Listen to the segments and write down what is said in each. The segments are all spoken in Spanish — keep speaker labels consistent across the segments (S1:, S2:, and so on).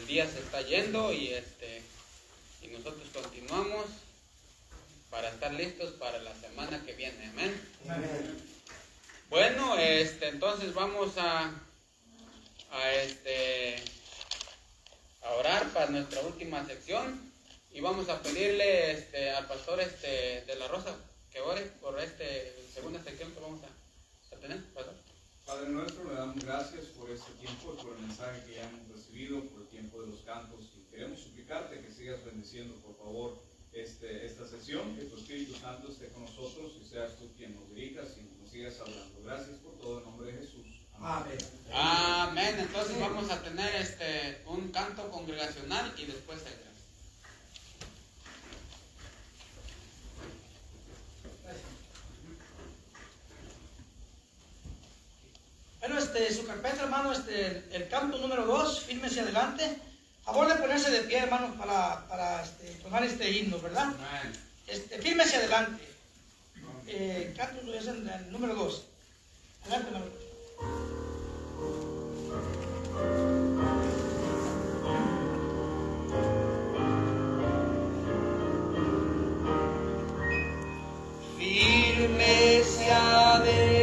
S1: el día se está yendo y nosotros continuamos para estar listos para la semana que viene. Amén.
S2: Amén.
S1: Bueno, entonces vamos a orar para nuestra última sección y vamos a pedirle al pastor de la Rosa que ore por segunda sección que vamos a tener, pastor.
S3: Padre nuestro, le damos gracias por este tiempo, por el mensaje que ya hemos recibido, por el tiempo de los cantos, y queremos suplicarte que sigas bendiciendo, por favor, esta sesión, que tu Espíritu Santo esté con nosotros y seas tú quien nos dirijas y nos sigas hablando. Gracias por todo, en nombre de Jesús. Amén.
S1: Amén. Entonces vamos a tener un canto congregacional y después el gran.
S2: Bueno, su carpeta, hermano, el canto número 2, fírmese adelante. Favor de ponerse de pie, hermanos, para tomar este himno, ¿verdad? Fírmese adelante. Canto es el número 2. Adelante, hermano.
S1: Fírmese adelante.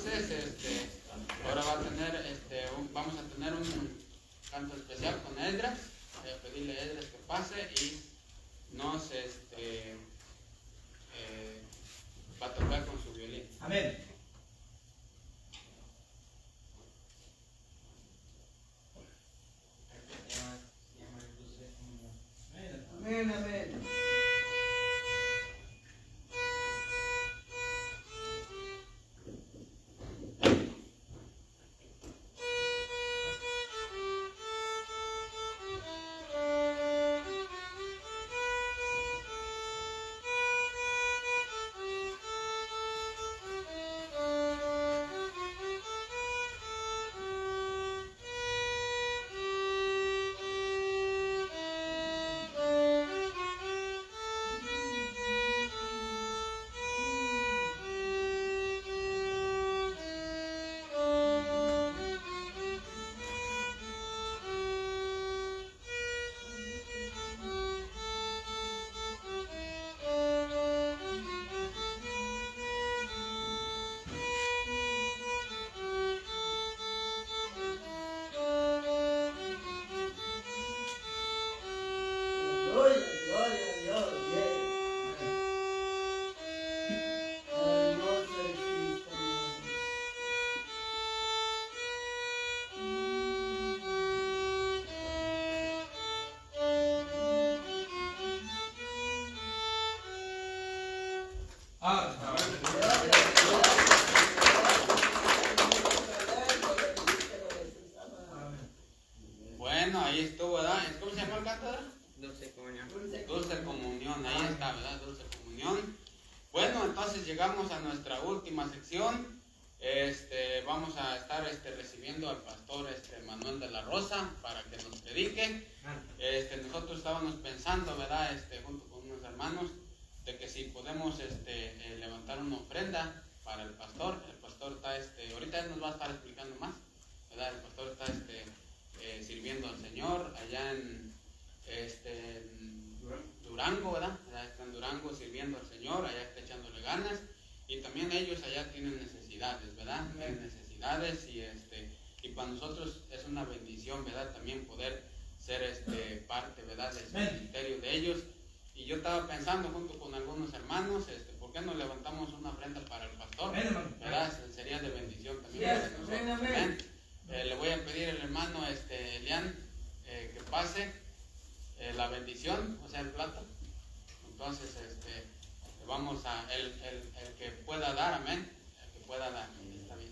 S1: entonces, ahora vamos a tener un canto especial con Esdras. Voy a pedirle a Esdras que pase y nos va a tocar con su violín.
S2: Amén. Amén, amén.
S1: Bueno, ahí estuvo, ¿verdad? ¿Cómo se llama el canto, verdad?
S4: Dulce comunión.
S1: Dulce comunión, ahí está, ¿verdad? Dulce comunión. Bueno, entonces llegamos a nuestra última sección. Vamos a estar recibiendo al pastor Manuel de la Rosa para que nos predique. Nosotros estábamos pensando, ¿verdad? Junto con unos hermanos, de que si podemos levantar una ofrenda para el pastor. El pastor está, ahorita él nos va a estar explicando más, ¿verdad? El pastor está sirviendo al Señor allá en Durango, ¿verdad? Allá está en Durango sirviendo al Señor, allá está echándole ganas, y también ellos allá tienen necesidades, ¿verdad? Tienen necesidades y para nosotros es una bendición, ¿verdad? También poder ser parte, ¿verdad? Del ministerio de ellos. Y yo estaba pensando junto con algunos hermanos, ¿por qué no levantamos una ofrenda para el pastor? ¿Verdad? Sería de bendición también para nosotros. Amén. Le voy a pedir al hermano Elian que pase la bendición, o sea, el plato. Entonces, vamos a, el que pueda dar, amén, el que pueda dar, está bien.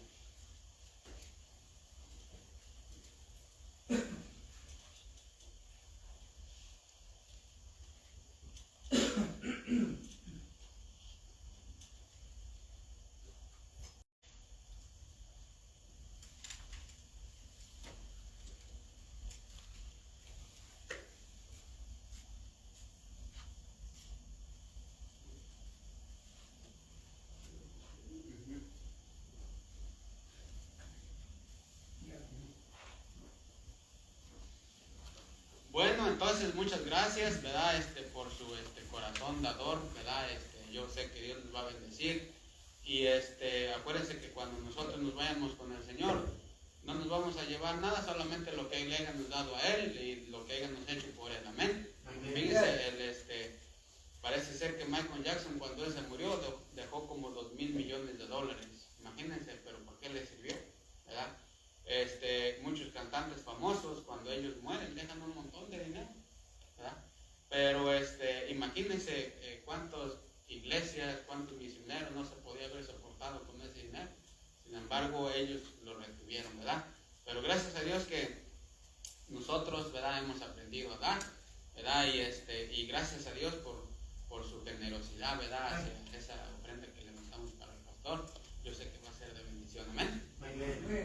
S1: Bueno, entonces muchas gracias, ¿verdad? Por su corazón dador, ¿verdad? Yo sé que Dios nos va a bendecir. Y acuérdense que cuando nosotros nos vayamos con el Señor, no nos vamos a llevar nada, solamente lo que Él haya nos dado a Él y lo que hayamos hecho por Él. Amén. Fíjense, parece ser que Michael Jackson, cuando él se murió, dejó como $2,000 millones. Imagínense, pero ¿por qué le sirvió? ¿Verdad? Muchos cantantes famosos, cuando ellos mueren, dejan un montón de dinero, ¿verdad? Pero imagínense cuántas iglesias, cuántos misioneros no se podía haber soportado con ese dinero. Sin embargo, ellos lo retuvieron, ¿verdad? Pero gracias a Dios que nosotros, ¿verdad? Hemos aprendido a dar, ¿verdad? Y gracias a Dios por su generosidad, ¿verdad? Hacia esa ofrenda que levantamos para el pastor. Yo sé que va a ser de bendición, amén.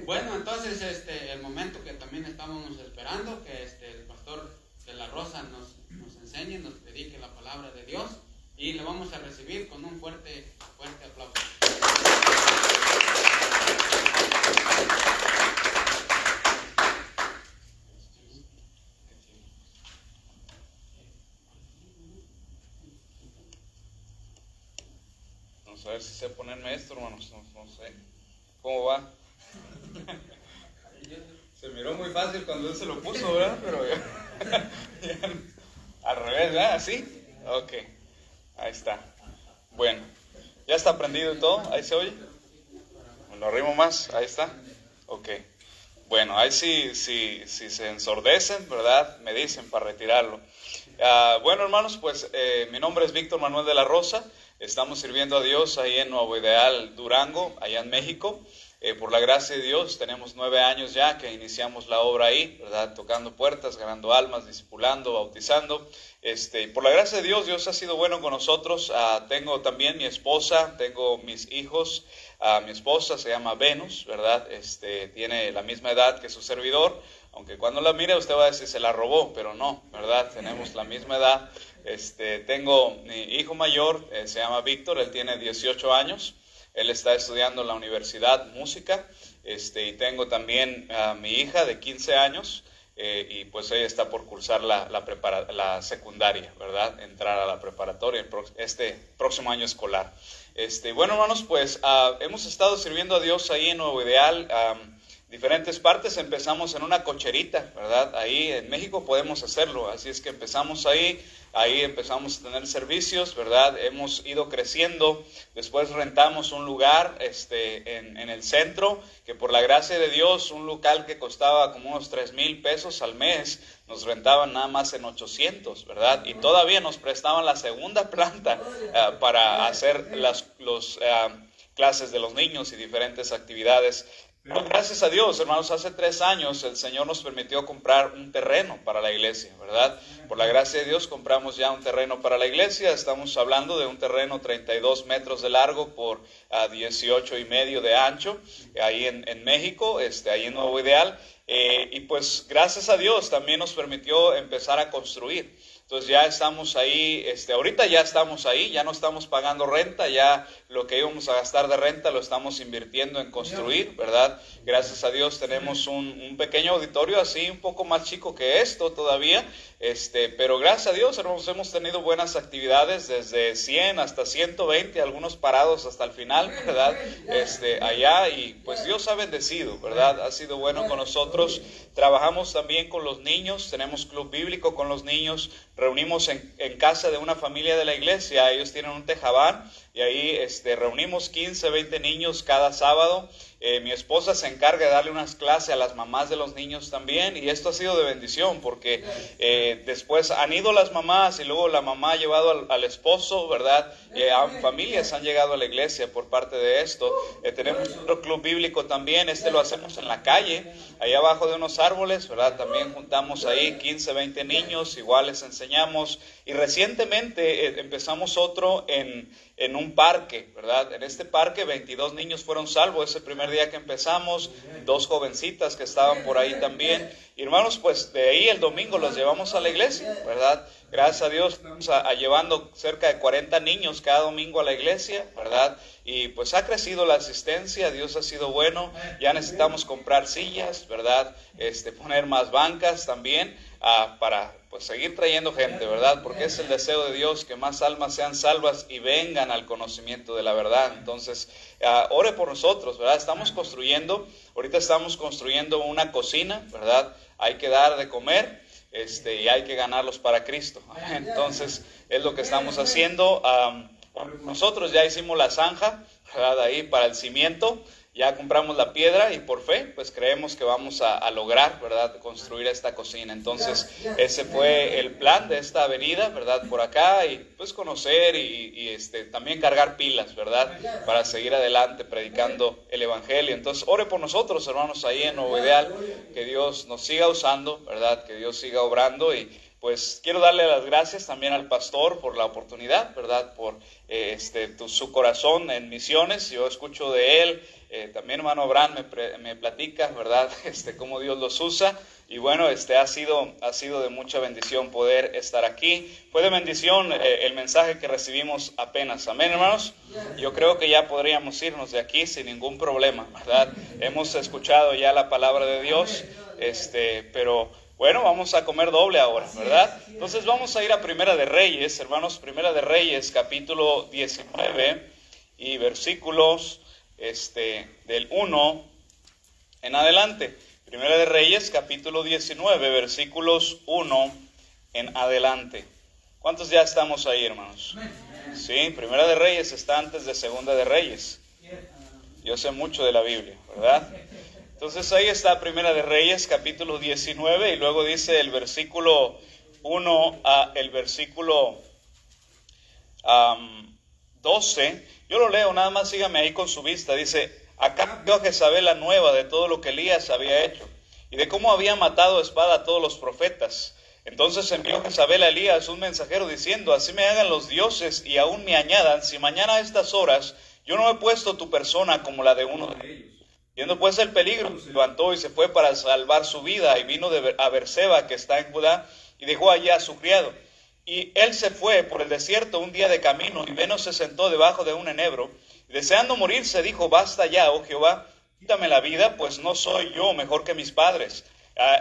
S1: Bueno, entonces el momento que también estábamos esperando, que el pastor de la Rosa nos enseñe, nos predique la palabra de Dios, y lo vamos a recibir con un fuerte aplauso.
S3: Vamos a ver si sé ponerme esto, hermanos, no sé. ¿Cómo va? Se miró muy fácil cuando él se lo puso, ¿verdad? Pero al revés, ¿verdad? ¿Así? Ok, ahí está. Bueno, ¿ya está prendido y todo? ¿Ahí se oye? ¿Lo arrimo más? Ahí está. Ok. Bueno, ahí si se ensordecen, ¿verdad? Me dicen para retirarlo. Bueno, hermanos, pues mi nombre es Víctor Manuel de la Rosa. Estamos sirviendo a Dios ahí en Nuevo Ideal, Durango, allá en México. Por la gracia de Dios, tenemos 9 años ya que iniciamos la obra ahí, ¿verdad? Tocando puertas, ganando almas, discipulando, bautizando. Y por la gracia de Dios, Dios ha sido bueno con nosotros. Tengo también mi esposa, tengo mis hijos. Mi esposa se llama Venus, ¿verdad? Tiene la misma edad que su servidor, aunque cuando la mire usted va a decir se la robó, pero no, ¿verdad? Tenemos la misma edad. Tengo mi hijo mayor, se llama Víctor, él tiene 18 años. Él está estudiando en la universidad música, y tengo también a mi hija de 15 años, y pues ella está por cursar la secundaria, ¿verdad? Entrar a la preparatoria este próximo año escolar. Bueno, hermanos, pues hemos estado sirviendo a Dios ahí en Nuevo Ideal, diferentes partes. Empezamos en una cocherita, ¿verdad? Ahí en México podemos hacerlo, así es que empezamos ahí empezamos a tener servicios, ¿verdad? Hemos ido creciendo, después rentamos un lugar en el centro, que por la gracia de Dios, un local que costaba como unos 3,000 pesos al mes, nos rentaban nada más en 800, ¿verdad? Y todavía nos prestaban la segunda planta para hacer las clases de los niños y diferentes actividades. Pero gracias a Dios, hermanos, hace 3 años el Señor nos permitió comprar un terreno para la iglesia, ¿verdad? Por la gracia de Dios compramos ya un terreno para la iglesia. Estamos hablando de un terreno 32 metros de largo por 18,5 de ancho, ahí en México, ahí en Nuevo Ideal. Y pues gracias a Dios también nos permitió empezar a construir. Entonces ya estamos ahí, ahorita ya estamos ahí, ya no estamos pagando renta, ya lo que íbamos a gastar de renta lo estamos invirtiendo en construir, ¿verdad? Gracias a Dios tenemos un pequeño auditorio así, un poco más chico que esto todavía, pero gracias a Dios, hermanos, hemos tenido buenas actividades desde 100 hasta 120, algunos parados hasta el final, ¿verdad? Allá, y pues Dios ha bendecido, ¿verdad? Ha sido bueno con nosotros. Trabajamos también con los niños, tenemos club bíblico con los niños, reunimos en casa de una familia de la iglesia, ellos tienen un tejabán, y ahí reunimos 15, 20 niños cada sábado. Mi esposa se encarga de darle unas clases a las mamás de los niños también, y esto ha sido de bendición porque después han ido las mamás y luego la mamá ha llevado al esposo, ¿verdad? Familias han llegado a la iglesia por parte de esto. Tenemos otro club bíblico también, lo hacemos en la calle, ahí abajo de unos árboles, ¿verdad? También juntamos ahí 15, 20 niños, igual les enseñamos, y recientemente empezamos otro en un parque, ¿verdad? En este parque 22 niños fueron salvos ese primer día que empezamos, 2 jovencitas que estaban por ahí también. Y hermanos, pues de ahí el domingo los llevamos a la iglesia, ¿verdad? Gracias a Dios estamos llevando cerca de 40 niños cada domingo a la iglesia, ¿verdad? Y pues ha crecido la asistencia, Dios ha sido bueno. Ya necesitamos comprar sillas, ¿verdad? Poner más bancas también para pues seguir trayendo gente, ¿verdad? Porque es el deseo de Dios que más almas sean salvas y vengan al conocimiento de la verdad. Entonces, ore por nosotros, ¿verdad? Ahorita estamos construyendo una cocina, ¿verdad? Hay que dar de comer, y hay que ganarlos para Cristo. Entonces, es lo que estamos haciendo. Nosotros ya hicimos la zanja, ¿verdad? Ahí para el cimiento. Ya compramos la piedra y por fe, pues creemos que vamos a lograr, ¿verdad? Construir esta cocina. Entonces, ese fue el plan de esta avenida, ¿verdad? Por acá, y pues conocer y también cargar pilas, ¿verdad? Para seguir adelante predicando el evangelio. Entonces, ore por nosotros, hermanos, ahí en Nuevo Ideal, que Dios nos siga usando, ¿verdad? Que Dios siga obrando. Y pues quiero darle las gracias también al pastor por la oportunidad, ¿verdad? Por su corazón en misiones. Yo escucho de él. También hermano Abraham me platica, ¿verdad? Cómo Dios los usa. Y bueno, ha sido de mucha bendición poder estar aquí. Fue de bendición el mensaje que recibimos apenas. Amén, hermanos. Yo creo que ya podríamos irnos de aquí sin ningún problema, ¿verdad? Hemos escuchado ya la palabra de Dios, pero bueno, vamos a comer doble ahora, ¿verdad? Entonces vamos a ir a Primera de Reyes, hermanos. Primera de Reyes, capítulo 19 y versículos
S4: del 1 en adelante. Primera de Reyes, capítulo 19, versículos 1 en adelante. ¿Cuántos ya estamos ahí, hermanos? Sí, Primera de Reyes está antes de Segunda de Reyes. Yo sé mucho de la Biblia, ¿verdad? Entonces ahí está Primera de Reyes, capítulo 19, y luego dice el versículo 1 a el versículo 12. Yo lo leo, nada más sígame ahí con su vista. Dice: acá vio Jezabel la nueva de todo lo que Elías había hecho, y de cómo había matado a espada a todos los profetas. Entonces envió Jezabel a Elías un mensajero diciendo: así me hagan los dioses y aún me añadan, si mañana a estas horas yo no he puesto tu persona como la de uno de ellos. Viendo pues el peligro, se levantó y se fue para salvar su vida, y vino a Beerseba, que está en Judá, y dejó allí a su criado. Y él se fue por el desierto un día de camino, y vino se sentó debajo de un enebro, y deseando morirse dijo: basta ya, oh Jehová, quítame la vida, pues no soy yo mejor que mis padres.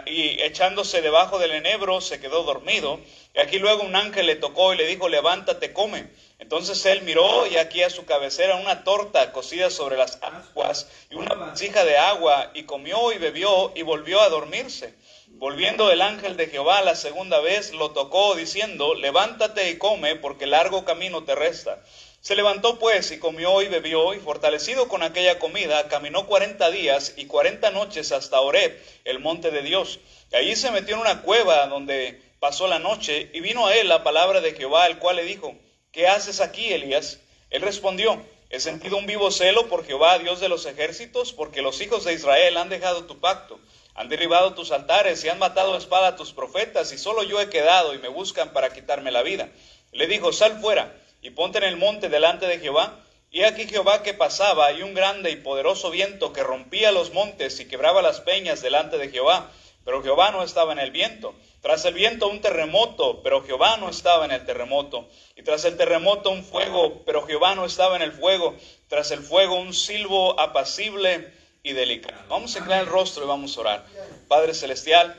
S4: Y echándose debajo del enebro se quedó dormido, y aquí luego un ángel le tocó y le dijo: levántate, come. Entonces él miró, y aquí a su cabecera una torta cocida sobre las ascuas y una vasija de agua, y comió y bebió y volvió a dormirse. Volviendo el ángel de Jehová la segunda vez, lo tocó diciendo: levántate y come, porque largo camino te resta. Se levantó pues y comió y bebió, y fortalecido con aquella comida, caminó 40 días y 40 noches hasta Horeb, el monte de Dios. Y allí se metió en una cueva donde pasó la noche, y vino a él la palabra de Jehová, el cual le dijo: ¿qué haces aquí, Elías? Él respondió: he sentido un vivo celo por Jehová, Dios de los ejércitos, porque los hijos de Israel han dejado tu pacto, han derribado tus altares y han matado a espada a tus profetas, y solo yo he quedado, y me buscan para quitarme la vida. Le dijo: sal fuera y ponte en el monte delante de Jehová. Y aquí Jehová que pasaba, y un grande y poderoso viento que rompía los montes y quebraba las peñas delante de Jehová. Pero Jehová no estaba en el viento. Tras el viento un terremoto, pero Jehová no estaba en el terremoto. Y tras el terremoto un fuego, pero Jehová no estaba en el fuego. Tras el fuego un silbo apacible y delicado. Vamos a inclinar el rostro y vamos a orar. Padre celestial,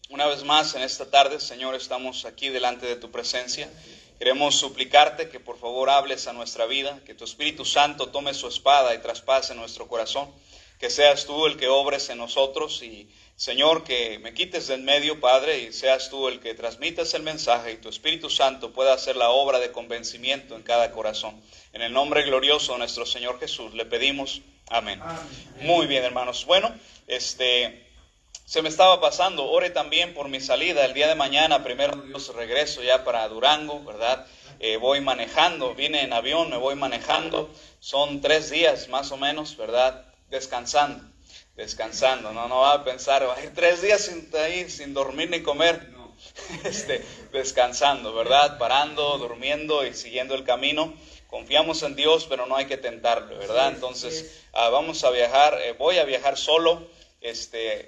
S4: una vez más en esta tarde, Señor, estamos aquí delante de tu presencia. Queremos suplicarte que por favor hables a nuestra vida, que tu Espíritu Santo tome su espada y traspase nuestro corazón, que seas tú el que obres en nosotros, y Señor, que me quites de en medio, Padre, y seas tú el que transmitas el mensaje, y tu Espíritu Santo pueda hacer la obra de convencimiento en cada corazón. En el nombre glorioso de nuestro Señor Jesús le pedimos, amén. Muy bien, hermanos. Bueno, se me estaba pasando, ore también por mi salida el día de mañana. Primero Dios, regreso ya para Durango, ¿verdad? Voy manejando, vine en avión, me voy manejando. Son 3 días más o menos, ¿verdad? Descansando, no va a pensar, va a ir 3 días sin dormir ni comer. No. Descansando, ¿verdad? Parando, durmiendo y siguiendo el camino. Confiamos en Dios, pero no hay que tentarlo, ¿verdad? Entonces, vamos a viajar, voy a viajar solo.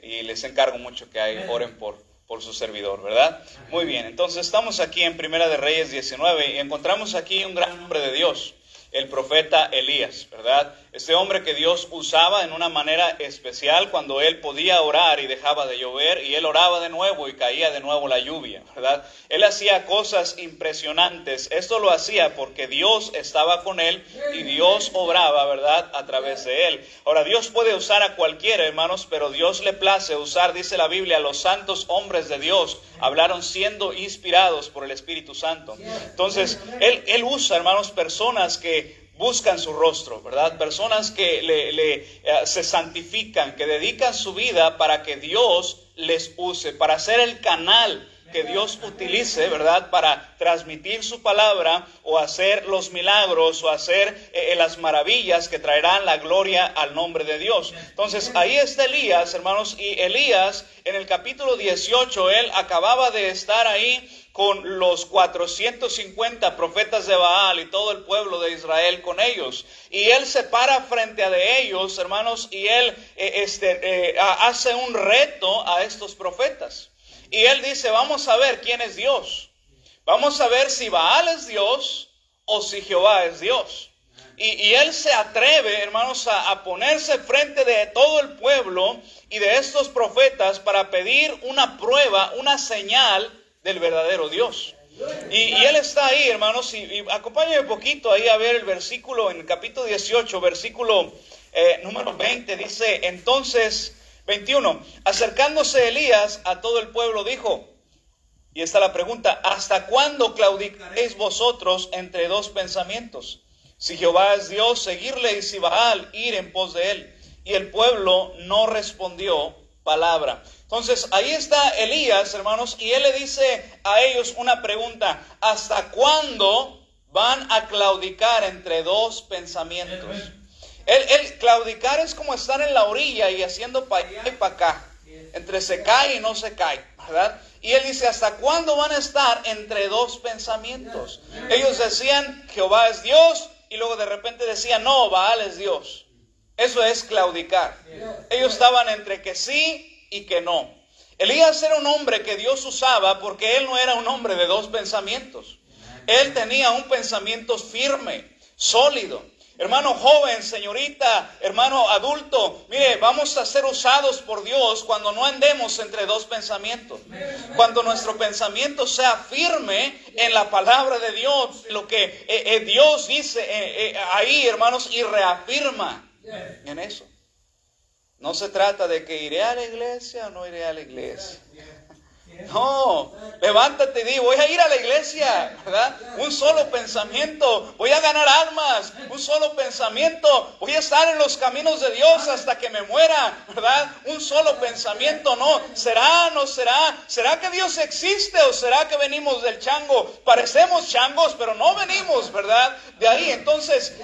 S4: Y les encargo mucho que oren por su servidor, ¿verdad? Muy bien, entonces estamos aquí en Primera de Reyes 19 y encontramos aquí un gran hombre de Dios, el profeta Elías, ¿verdad? Este hombre que Dios usaba en una manera especial cuando él podía orar y dejaba de llover, y él oraba de nuevo y caía de nuevo la lluvia, ¿verdad? Él hacía cosas impresionantes. Esto lo hacía porque Dios estaba con él y Dios obraba, ¿verdad?, a través de él. Ahora, Dios puede usar a cualquiera, hermanos, pero Dios le place usar, dice la Biblia, a los santos hombres de Dios. Hablaron siendo inspirados por el Espíritu Santo. Entonces, él usa, hermanos, personas que buscan su rostro, ¿verdad? Personas que se santifican, que dedican su vida para que Dios les use, para ser el canal que Dios utilice, ¿verdad?, para transmitir su palabra o hacer los milagros o hacer las maravillas que traerán la gloria al nombre de Dios. Entonces, ahí está Elías, hermanos, y Elías en el capítulo 18, él acababa de estar ahí con los 450 profetas de Baal y todo el pueblo de Israel con ellos. Y él se para frente a de ellos, hermanos, y él hace un reto a estos profetas. Y él dice: vamos a ver quién es Dios. Vamos a ver si Baal es Dios o si Jehová es Dios. Y él se atreve, hermanos, a ponerse frente de todo el pueblo y de estos profetas para pedir una prueba, una señal del verdadero Dios. Y él está ahí, hermanos, y acompáñenme un poquito ahí a ver el versículo, en el capítulo 18, versículo número 20, dice, entonces, 21, acercándose Elías a todo el pueblo dijo, y esta es la pregunta, ¿hasta cuándo claudicaréis vosotros entre dos pensamientos? Si Jehová es Dios, seguirle, y si Baal, ir en pos de él. Y el pueblo no respondió palabra. Entonces ahí está Elías, hermanos, y él le dice a ellos una pregunta, ¿hasta cuándo van a claudicar entre dos pensamientos? El claudicar es como estar en la orilla y haciendo para allá y para acá, entre se cae y no se cae, ¿verdad? Y él dice, ¿hasta cuándo van a estar entre dos pensamientos? Ellos decían, Jehová es Dios, y luego de repente decían, no, Baal es Dios. Eso es claudicar. Ellos estaban entre que sí y que no. Elías era un hombre que Dios usaba porque él no era un hombre de dos pensamientos. Él tenía un pensamiento firme, sólido. Hermano joven, señorita, hermano adulto, mire, vamos a ser usados por Dios cuando no andemos entre dos pensamientos. Cuando nuestro pensamiento sea firme en la palabra de Dios, lo que Dios dice ahí, hermanos, y reafirma en eso. No se trata de que iré a la iglesia o no iré a la iglesia. No, levántate y di, voy a ir a la iglesia, ¿verdad? Un solo pensamiento, voy a ganar almas. Un solo pensamiento, voy a estar en los caminos de Dios hasta que me muera, ¿verdad? Un solo pensamiento, no. ¿Será, no será? ¿Será que Dios existe o será que venimos del chango? Parecemos changos, pero no venimos, ¿verdad? De ahí, entonces,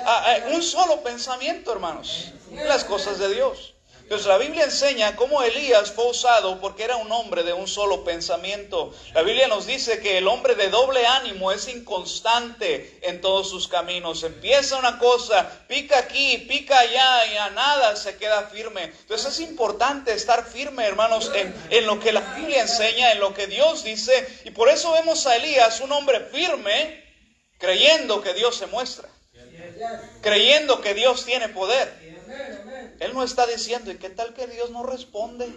S4: un solo pensamiento, hermanos, en las cosas de Dios. Entonces la Biblia enseña cómo Elías fue usado porque era un hombre de un solo pensamiento. La Biblia nos dice que el hombre de doble ánimo es inconstante en todos sus caminos. Empieza una cosa, pica aquí, pica allá y a nada se queda firme. Entonces es importante estar firme, hermanos, en lo que la Biblia enseña, en lo que Dios dice. Y por eso vemos a Elías, un hombre firme, creyendo que Dios se muestra, creyendo que Dios tiene poder. Él no está diciendo, ¿y qué tal que Dios no responde?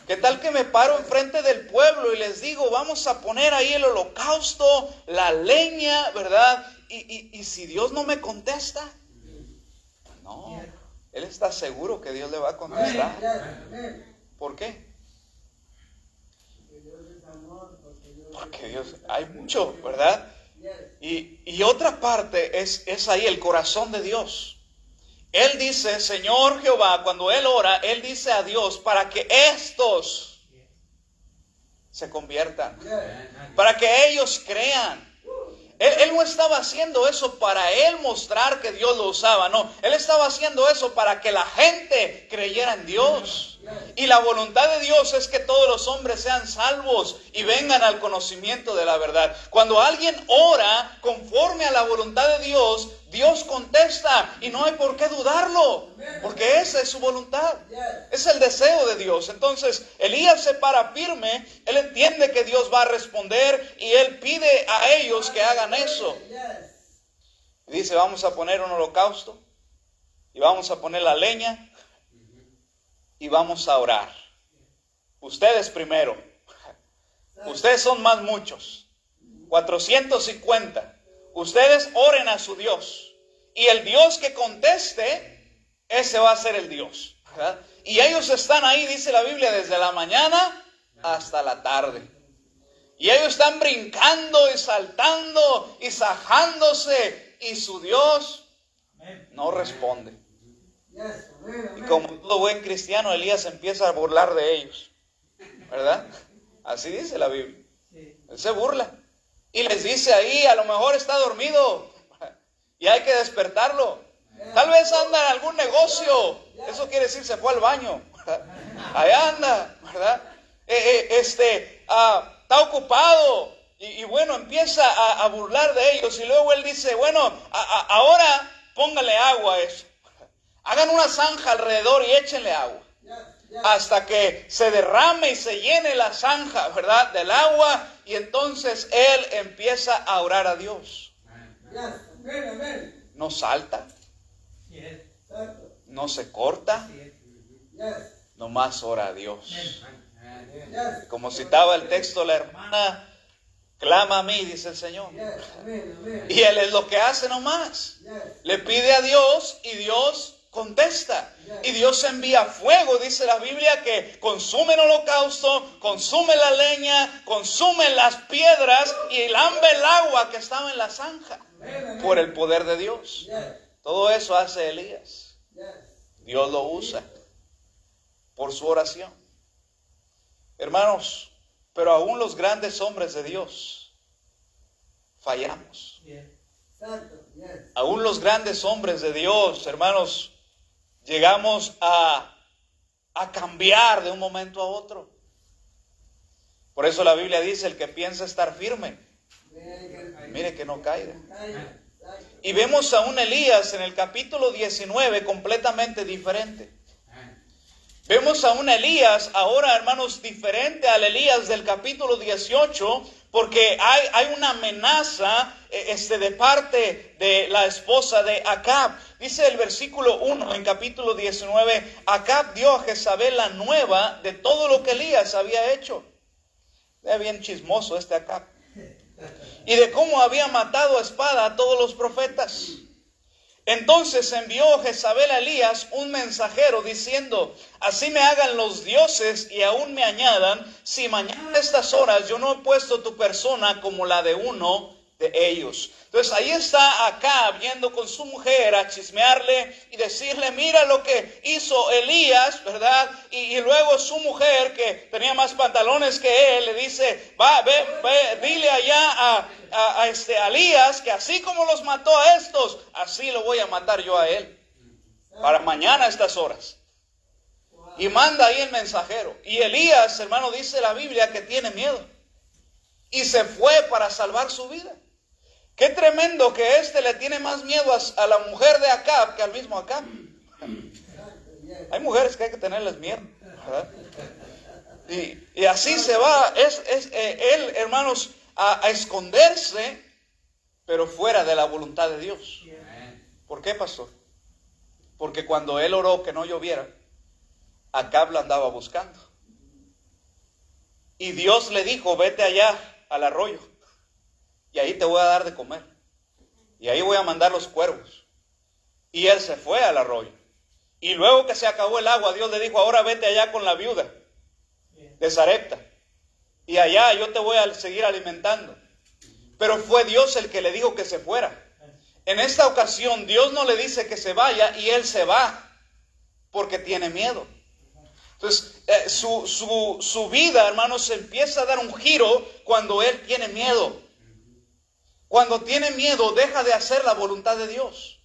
S4: ¿Qué tal que me paro enfrente del pueblo y les digo, vamos a poner ahí el holocausto, la leña, ¿verdad? Y si Dios no me contesta, no, él está seguro que Dios le va a contestar. ¿Por qué? Porque Dios, hay mucho, ¿verdad? Y otra parte es ahí el corazón de Dios. Él dice, Señor Jehová, cuando él ora, él dice a Dios para que estos se conviertan, para que ellos crean. Él no estaba haciendo eso para él mostrar que Dios lo usaba, no. Él estaba haciendo eso para que la gente creyera en Dios. Y la voluntad de Dios es que todos los hombres sean salvos y vengan al conocimiento de la verdad. Cuando alguien ora conforme a la voluntad de Dios, Dios contesta y no hay por qué dudarlo, porque esa es su voluntad, es el deseo de Dios. Entonces Elías se para firme, él entiende que Dios va a responder y él pide a ellos que hagan eso. Dice, vamos a poner un holocausto y vamos a poner la leña y vamos a orar. Ustedes primero, ustedes son más muchos, 450. Ustedes oren a su Dios. Y el Dios que conteste, ese va a ser el Dios, ¿verdad? Y ellos están ahí, dice la Biblia, desde la mañana hasta la tarde. Y ellos están brincando y saltando y sajándose. Y su Dios no responde. Y como todo buen cristiano, Elías empieza a burlar de ellos, ¿verdad? Así dice la Biblia. Él se burla. Y les dice ahí, a lo mejor está dormido y hay que despertarlo. Tal vez anda en algún negocio. Eso quiere decir se fue al baño, ¿verdad? Allá anda, ¿verdad? Está ocupado. Y bueno, empieza a burlar de ellos. Y luego él dice, bueno, ahora póngale agua a eso. Hagan una zanja alrededor y échenle agua. Hasta que se derrame y se llene la zanja, ¿verdad? Del agua. Y entonces él empieza a orar a Dios. No salta. No se corta. Nomás ora a Dios. Como citaba el texto la hermana, Clama a mí, dice el Señor.
S5: Yes. Amen. Amen.
S4: Y Él es lo que hace nomás.
S5: Yes.
S4: Le pide a Dios y Dios contesta. Y Dios envía fuego, dice la Biblia, que consume el holocausto, consume la leña, consume las piedras y lambe el agua que estaba en la zanja. Por el poder de Dios.
S5: Yes.
S4: Todo eso hace Elías.
S5: Yes.
S4: Dios lo usa por su oración. Hermanos, pero aún los grandes hombres de Dios fallamos.
S5: Santo. Yes.
S4: Aún los grandes hombres de Dios, hermanos, llegamos a cambiar de un momento a otro. Por eso la Biblia dice, el que piensa estar firme, mire que no caiga. Y vemos a un Elías en el capítulo 19 completamente diferente. Vemos a un Elías ahora, hermanos, diferente al Elías del capítulo 18, porque hay una amenaza de parte de la esposa de Acab. Dice el versículo 1 en capítulo 19, Acab dio a Jezabel la nueva de todo lo que Elías había hecho. Es bien chismoso este Acab. Y de cómo había matado a espada a todos los profetas. Entonces envió Jezabel a Elías un mensajero diciendo, así me hagan los dioses y aún me añadan, si mañana a estas horas yo no he puesto tu persona como la de uno de ellos. Entonces ahí está Acab yendo con su mujer a chismearle y decirle, mira lo que hizo Elías, ¿verdad? Y luego su mujer, que tenía más pantalones que él, le dice, ve, dile allá a Elías que así como los mató a estos, así lo voy a matar yo a él. Para mañana a estas horas. Y manda ahí el mensajero. Y Elías, hermano, dice la Biblia que tiene miedo. Y se fue para salvar su vida. Qué tremendo que le tiene más miedo a la mujer de Acab que al mismo Acab. Hay mujeres que hay que tenerles miedo, ¿verdad? Y así se va, él, hermanos, a esconderse, pero fuera de la voluntad de Dios. ¿Por qué, pastor? Porque cuando él oró que no lloviera, Acab la andaba buscando. Y Dios le dijo, vete allá al arroyo. Y ahí te voy a dar de comer. Y ahí voy a mandar los cuervos. Y él se fue al arroyo. Y luego que se acabó el agua, Dios le dijo, ahora vete allá con la viuda de Sarepta. Y allá yo te voy a seguir alimentando. Pero fue Dios el que le dijo que se fuera. En esta ocasión Dios no le dice que se vaya y él se va. Porque tiene miedo. Entonces su vida, hermanos, empieza a dar un giro cuando él tiene miedo. Cuando tiene miedo, deja de hacer la voluntad de Dios.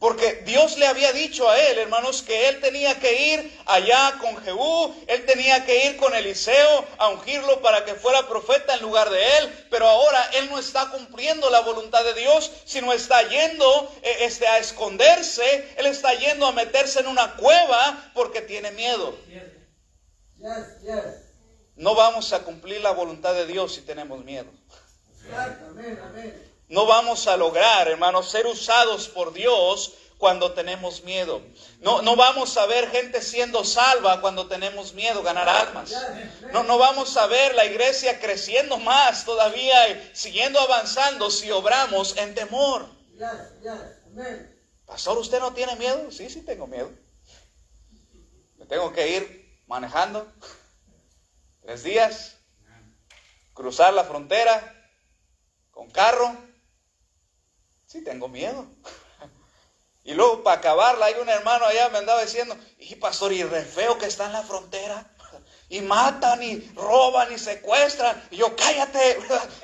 S4: Porque Dios le había dicho a él, hermanos, que él tenía que ir allá con Jehú, él tenía que ir con Eliseo a ungirlo para que fuera profeta en lugar de él. Pero ahora él no está cumpliendo la voluntad de Dios, sino está yendo a esconderse, él está yendo a meterse en una cueva porque tiene miedo. No vamos a cumplir la voluntad de Dios si tenemos miedo. No vamos a lograr, hermanos, ser usados por Dios cuando tenemos miedo. No vamos a ver gente siendo salva cuando tenemos miedo, ganar almas. No vamos a ver la iglesia creciendo más todavía y siguiendo avanzando si obramos en temor. Pastor, ¿usted no tiene miedo? Sí tengo miedo. Me tengo que ir manejando 3 días, cruzar la frontera con carro. Sí tengo miedo. Y luego para acabarla, hay un hermano allá me andaba diciendo, y pastor, y re feo que está en la frontera, y matan, y roban, y secuestran. Y yo, cállate,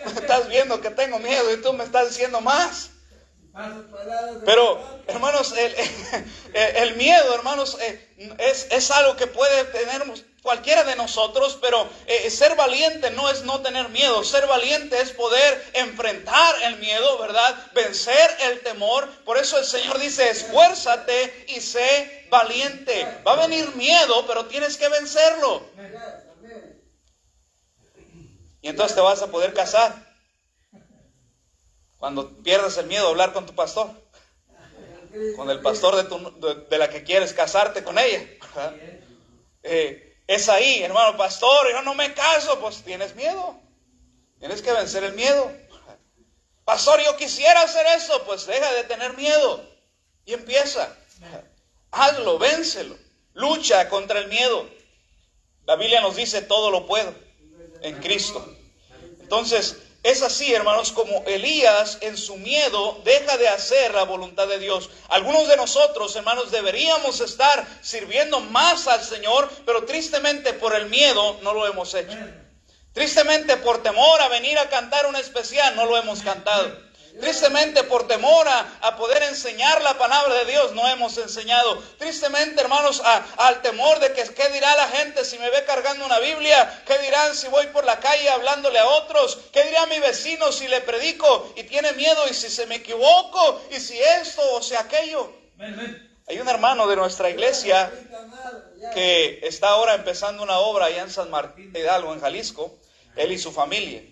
S4: estás viendo que tengo miedo y tú me estás diciendo más. Pero, hermanos, el miedo, hermanos, es algo que puede tener cualquiera de nosotros, pero ser valiente no es no tener miedo. Ser valiente es poder enfrentar el miedo, ¿verdad? Vencer el temor. Por eso el Señor dice, esfuérzate y sé valiente. Va a venir miedo, pero tienes que vencerlo. Y entonces te vas a poder casar. Cuando pierdas el miedo a hablar con tu pastor, con el pastor de la que quieres casarte con ella, ¿verdad? Es ahí, hermano, pastor, yo no me caso, pues tienes miedo. Tienes que vencer el miedo. Pastor, yo quisiera hacer eso. Pues deja de tener miedo y empieza. Hazlo, vénselo. Lucha contra el miedo. La Biblia nos dice todo lo puedo en Cristo. Entonces, es así, hermanos, como Elías en su miedo deja de hacer la voluntad de Dios. Algunos de nosotros, hermanos, deberíamos estar sirviendo más al Señor, pero tristemente por el miedo no lo hemos hecho. Tristemente por temor a venir a cantar un especial no lo hemos cantado. Tristemente por temor a poder enseñar la palabra de Dios no hemos enseñado. Tristemente, hermanos, al temor de que qué dirá la gente si me ve cargando una Biblia, qué dirán si voy por la calle hablándole a otros, qué dirá mi vecino si le predico y tiene miedo y si se me equivoco y si esto o si aquello. Hay un hermano de nuestra iglesia que está ahora empezando una obra allá en San Martín de Hidalgo, en Jalisco, él y su familia.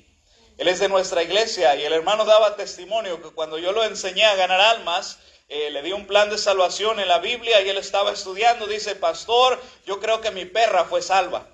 S4: Él es de nuestra iglesia y el hermano daba testimonio que cuando yo lo enseñé a ganar almas, le di un plan de salvación en la Biblia y él estaba estudiando. Dice, pastor, yo creo que mi perra fue salva.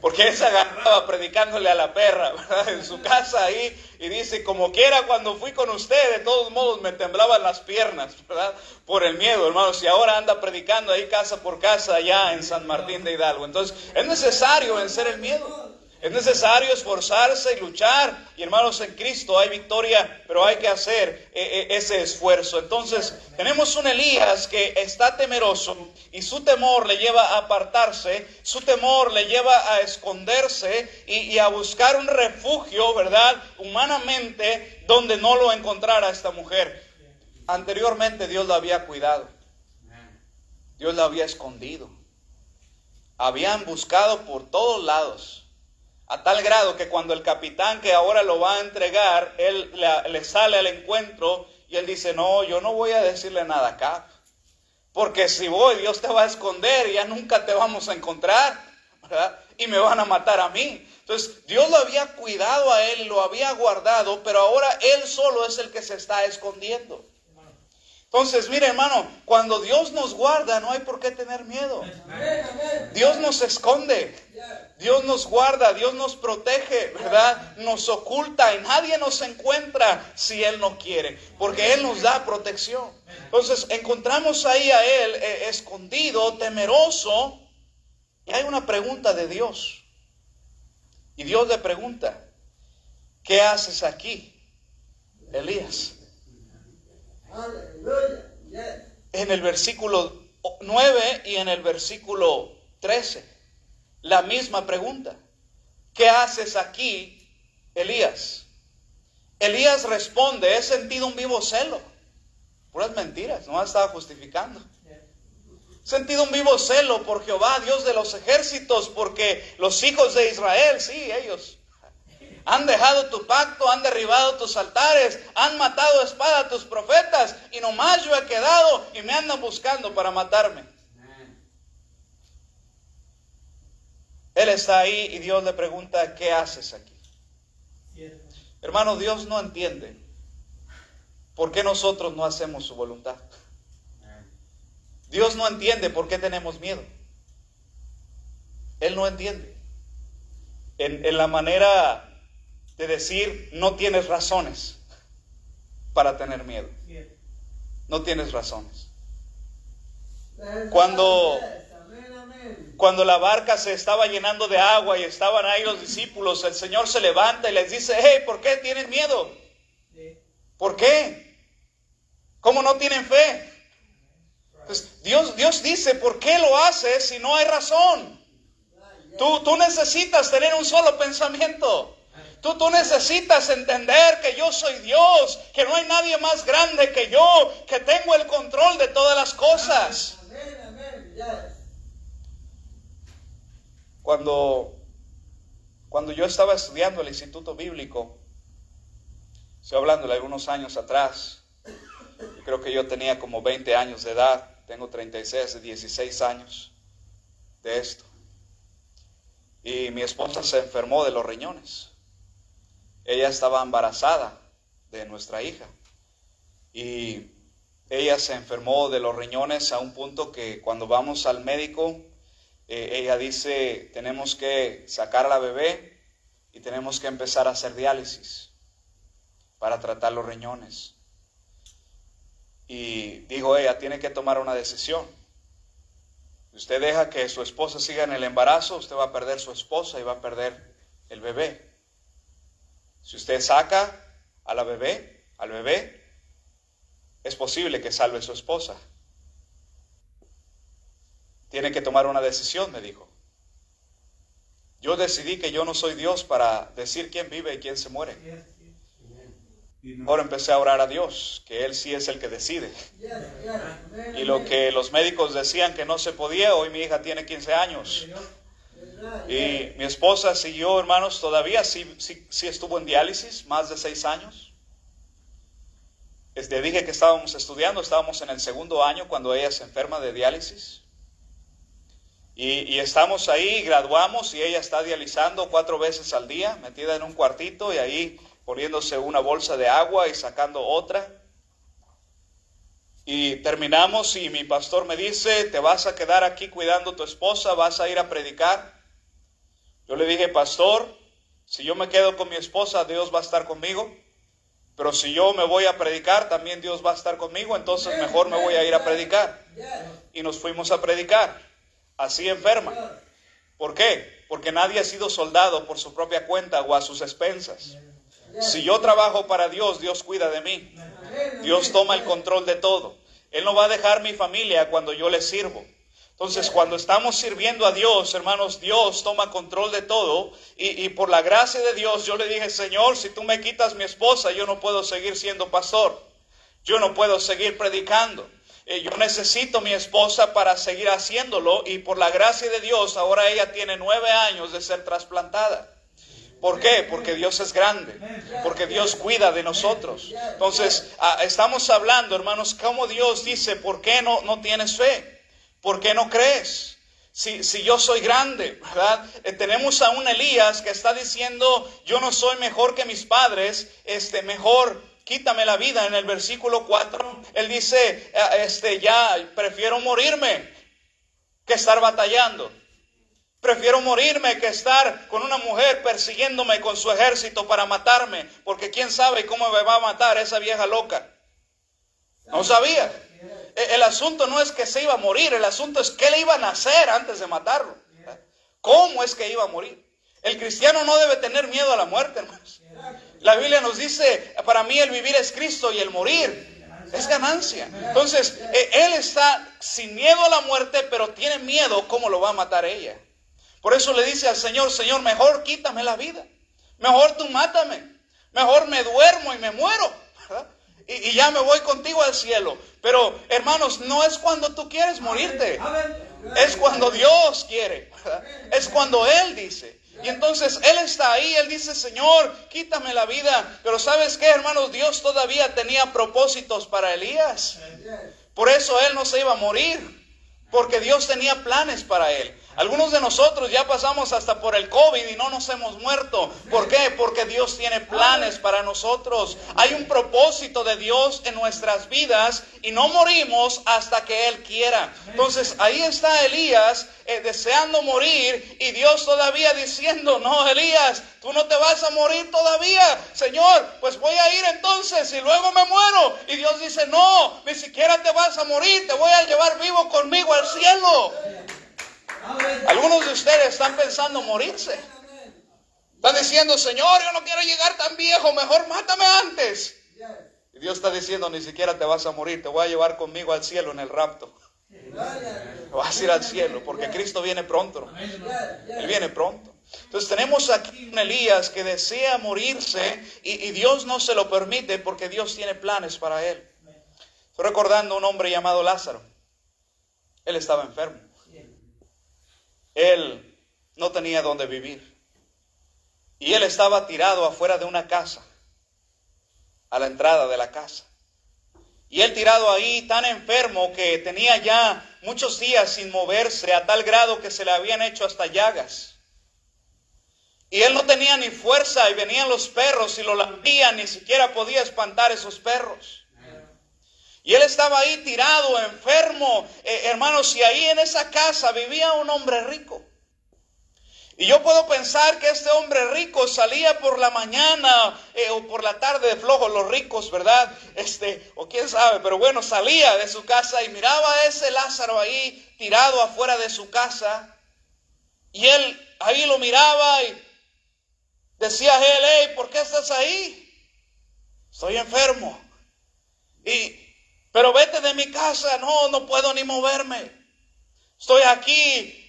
S4: Porque él se agarraba predicándole a la perra, ¿verdad? En su casa ahí. Y dice, como quiera, cuando fui con usted, de todos modos me temblaban las piernas, ¿verdad? Por el miedo, hermanos. Y ahora anda predicando ahí casa por casa allá en San Martín de Hidalgo. Entonces, es necesario vencer el miedo. Es necesario esforzarse y luchar. Y hermanos, en Cristo hay victoria, pero hay que hacer ese esfuerzo. Entonces, tenemos un Elías que está temeroso y su temor le lleva a apartarse, su temor le lleva a esconderse y a buscar un refugio, ¿verdad? Humanamente, donde no lo encontrara esta mujer. Anteriormente Dios la había cuidado. Dios la había escondido. Habían buscado por todos lados. A tal grado que cuando el capitán que ahora lo va a entregar, él le sale al encuentro y él dice, no, yo no voy a decirle nada acá. Porque si voy, Dios te va a esconder y ya nunca te vamos a encontrar, ¿verdad? Y me van a matar a mí. Entonces, Dios lo había cuidado a él y lo había guardado, pero ahora él solo es el que se está escondiendo. Entonces, mire, hermano, cuando Dios nos guarda, no hay por qué tener miedo. Dios nos esconde. Dios nos guarda, Dios nos protege, ¿verdad? Nos oculta y nadie nos encuentra si Él no quiere, porque Él nos da protección. Entonces encontramos ahí a Él escondido, temeroso, y hay una pregunta de Dios. Y Dios le pregunta, ¿qué haces aquí, Elías? En el versículo 9 y en el versículo 13. La misma pregunta. ¿Qué haces aquí, Elías? Elías responde, he sentido un vivo celo. Puras mentiras, no estaba justificando. He sentido un vivo celo por Jehová, Dios de los ejércitos, porque los hijos de Israel, sí, ellos han dejado tu pacto, han derribado tus altares, han matado a espada a tus profetas, y nomás yo he quedado y me andan buscando para matarme. Él está ahí y Dios le pregunta, ¿qué haces aquí? Hermano, Dios no entiende por qué nosotros no hacemos su voluntad. Dios no entiende por qué tenemos miedo. Él no entiende. En la manera de decir, no tienes razones para tener miedo. No tienes razones. Cuando la barca se estaba llenando de agua y estaban ahí los discípulos, el Señor se levanta y les dice, hey, ¿por qué tienen miedo? ¿Por qué? ¿Cómo no tienen fe? Pues Dios dice, ¿por qué lo haces si no hay razón? Tú necesitas tener un solo pensamiento. Tú necesitas entender que yo soy Dios, que no hay nadie más grande que yo, que tengo el control de todas las cosas. Cuando yo estaba estudiando el Instituto Bíblico, estoy hablando de algunos años atrás, creo que yo tenía como 20 años de edad, tengo 36, 16 años de esto. Y mi esposa se enfermó de los riñones. Ella estaba embarazada de nuestra hija. Y ella se enfermó de los riñones a un punto que cuando vamos al médico, ella dice, tenemos que sacar a la bebé y tenemos que empezar a hacer diálisis para tratar los riñones. Y dijo ella, tiene que tomar una decisión. Si usted deja que su esposa siga en el embarazo, usted va a perder su esposa y va a perder el bebé. Si usted saca a la bebé, al bebé, es posible que salve a su esposa. Tiene que tomar una decisión, me dijo. Yo decidí que yo no soy Dios para decir quién vive y quién se muere. Ahora empecé a orar a Dios, que Él sí es el que decide. Y lo que los médicos decían que no se podía, hoy mi hija tiene 15 años. Y mi esposa siguió, hermanos, todavía sí estuvo en diálisis, más de 6 años. Dije que estábamos estudiando, estábamos en el 2º año cuando ella se enferma de diálisis. Y estamos ahí, graduamos y ella está dializando 4 veces al día, metida en un cuartito y ahí poniéndose una bolsa de agua y sacando otra. Y terminamos y mi pastor me dice, te vas a quedar aquí cuidando a tu esposa, vas a ir a predicar. Yo le dije, pastor, si yo me quedo con mi esposa, Dios va a estar conmigo. Pero si yo me voy a predicar, también Dios va a estar conmigo, entonces mejor me voy a ir a predicar. Y nos fuimos a predicar, así enferma. ¿Por qué? Porque nadie ha sido soldado por su propia cuenta o a sus expensas. Si yo trabajo para Dios, Dios cuida de mí. Dios toma el control de todo. Él no va a dejar mi familia cuando yo le sirvo. Entonces, cuando estamos sirviendo a Dios, hermanos, Dios toma control de todo. Y por la gracia de Dios, yo le dije, Señor, si tú me quitas mi esposa, yo no puedo seguir siendo pastor. Yo no puedo seguir predicando. Yo necesito mi esposa para seguir haciéndolo. Y por la gracia de Dios, ahora ella tiene 9 años de ser trasplantada. ¿Por qué? Porque Dios es grande, porque Dios cuida de nosotros. Entonces, estamos hablando, hermanos, cómo Dios dice, ¿por qué no tienes fe? ¿Por qué no crees? Si yo soy grande, ¿verdad? Tenemos a un Elías que está diciendo, yo no soy mejor que mis padres, mejor quítame la vida. En el versículo 4, él dice, ya prefiero morirme que estar batallando. Prefiero morirme que estar con una mujer persiguiéndome con su ejército para matarme, porque quién sabe cómo me va a matar esa vieja loca. No sabía. El asunto no es que se iba a morir, el asunto es qué le iban a hacer antes de matarlo. ¿Cómo es que iba a morir? El cristiano no debe tener miedo a la muerte, hermanos. La Biblia nos dice, para mí el vivir es Cristo y el morir es ganancia. Entonces, él está sin miedo a la muerte, pero tiene miedo cómo lo va a matar ella. Por eso le dice al Señor, Señor, mejor quítame la vida. Mejor tú mátame. Mejor me duermo y me muero, ¿verdad? Y ya me voy contigo al cielo. Pero, hermanos, no es cuando tú quieres morirte. Es cuando Dios quiere, ¿verdad? Es cuando Él dice. Y entonces Él está ahí, Él dice, Señor, quítame la vida. Pero ¿sabes qué, hermanos? Dios todavía tenía propósitos para Elías. Por eso él no se iba a morir, porque Dios tenía planes para él. Algunos de nosotros ya pasamos hasta por el COVID y no nos hemos muerto. ¿Por qué? Porque Dios tiene planes para nosotros. Hay un propósito de Dios en nuestras vidas y no morimos hasta que Él quiera. Entonces ahí está Elías deseando morir y Dios todavía diciendo, no, Elías, tú no te vas a morir todavía. Señor, pues voy a ir entonces y luego me muero. Y Dios dice, no, ni siquiera te vas a morir, te voy a llevar vivo conmigo al cielo. Algunos de ustedes están pensando morirse. Están diciendo, Señor, yo no quiero llegar tan viejo, mejor mátame antes. Y Dios está diciendo, ni siquiera te vas a morir, te voy a llevar conmigo al cielo en el rapto. Vas a ir al cielo, porque Cristo viene pronto. Él viene pronto. Entonces tenemos aquí un Elías que desea morirse y Dios no se lo permite porque Dios tiene planes para él. Estoy recordando a un hombre llamado Lázaro. Él estaba enfermo. Él no tenía dónde vivir. Y él estaba tirado afuera de una casa, a la entrada de la casa. Y él tirado ahí tan enfermo que tenía ya muchos días sin moverse, a tal grado que se le habían hecho hasta llagas. Y él no tenía ni fuerza y venían los perros y lo lambían, ni siquiera podía espantar esos perros. Y él estaba ahí tirado, enfermo, hermanos, y ahí en esa casa vivía un hombre rico. Y yo puedo pensar que este hombre rico salía por la mañana o por la tarde de flojo, los ricos, ¿verdad? O quién sabe, pero bueno, salía de su casa y miraba a ese Lázaro ahí tirado afuera de su casa. Y él ahí lo miraba y decía a él: hey, ¿por qué estás ahí? Estoy enfermo. Pero vete de mi casa. No puedo ni moverme. Estoy aquí.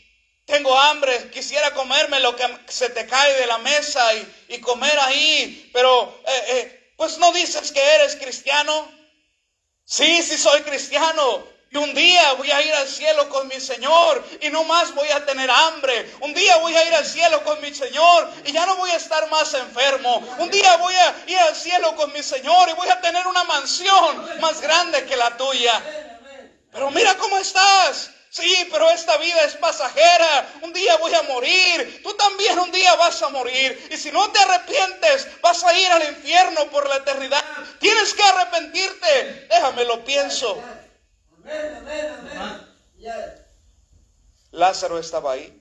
S4: Tengo hambre, quisiera comerme lo que se te cae de la mesa y comer ahí, pero pues no dices que eres cristiano. Sí soy cristiano, y un día voy a ir al cielo con mi Señor y no más voy a tener hambre. Un día voy a ir al cielo con mi Señor y ya no voy a estar más enfermo. Un día voy a ir al cielo con mi Señor y voy a tener una mansión más grande que la tuya. Pero mira cómo estás. Sí, pero esta vida es pasajera. Un día voy a morir. Tú también un día vas a morir. Y si no te arrepientes, vas a ir al infierno por la eternidad. Tienes que arrepentirte. Déjame lo pienso. Lázaro estaba ahí.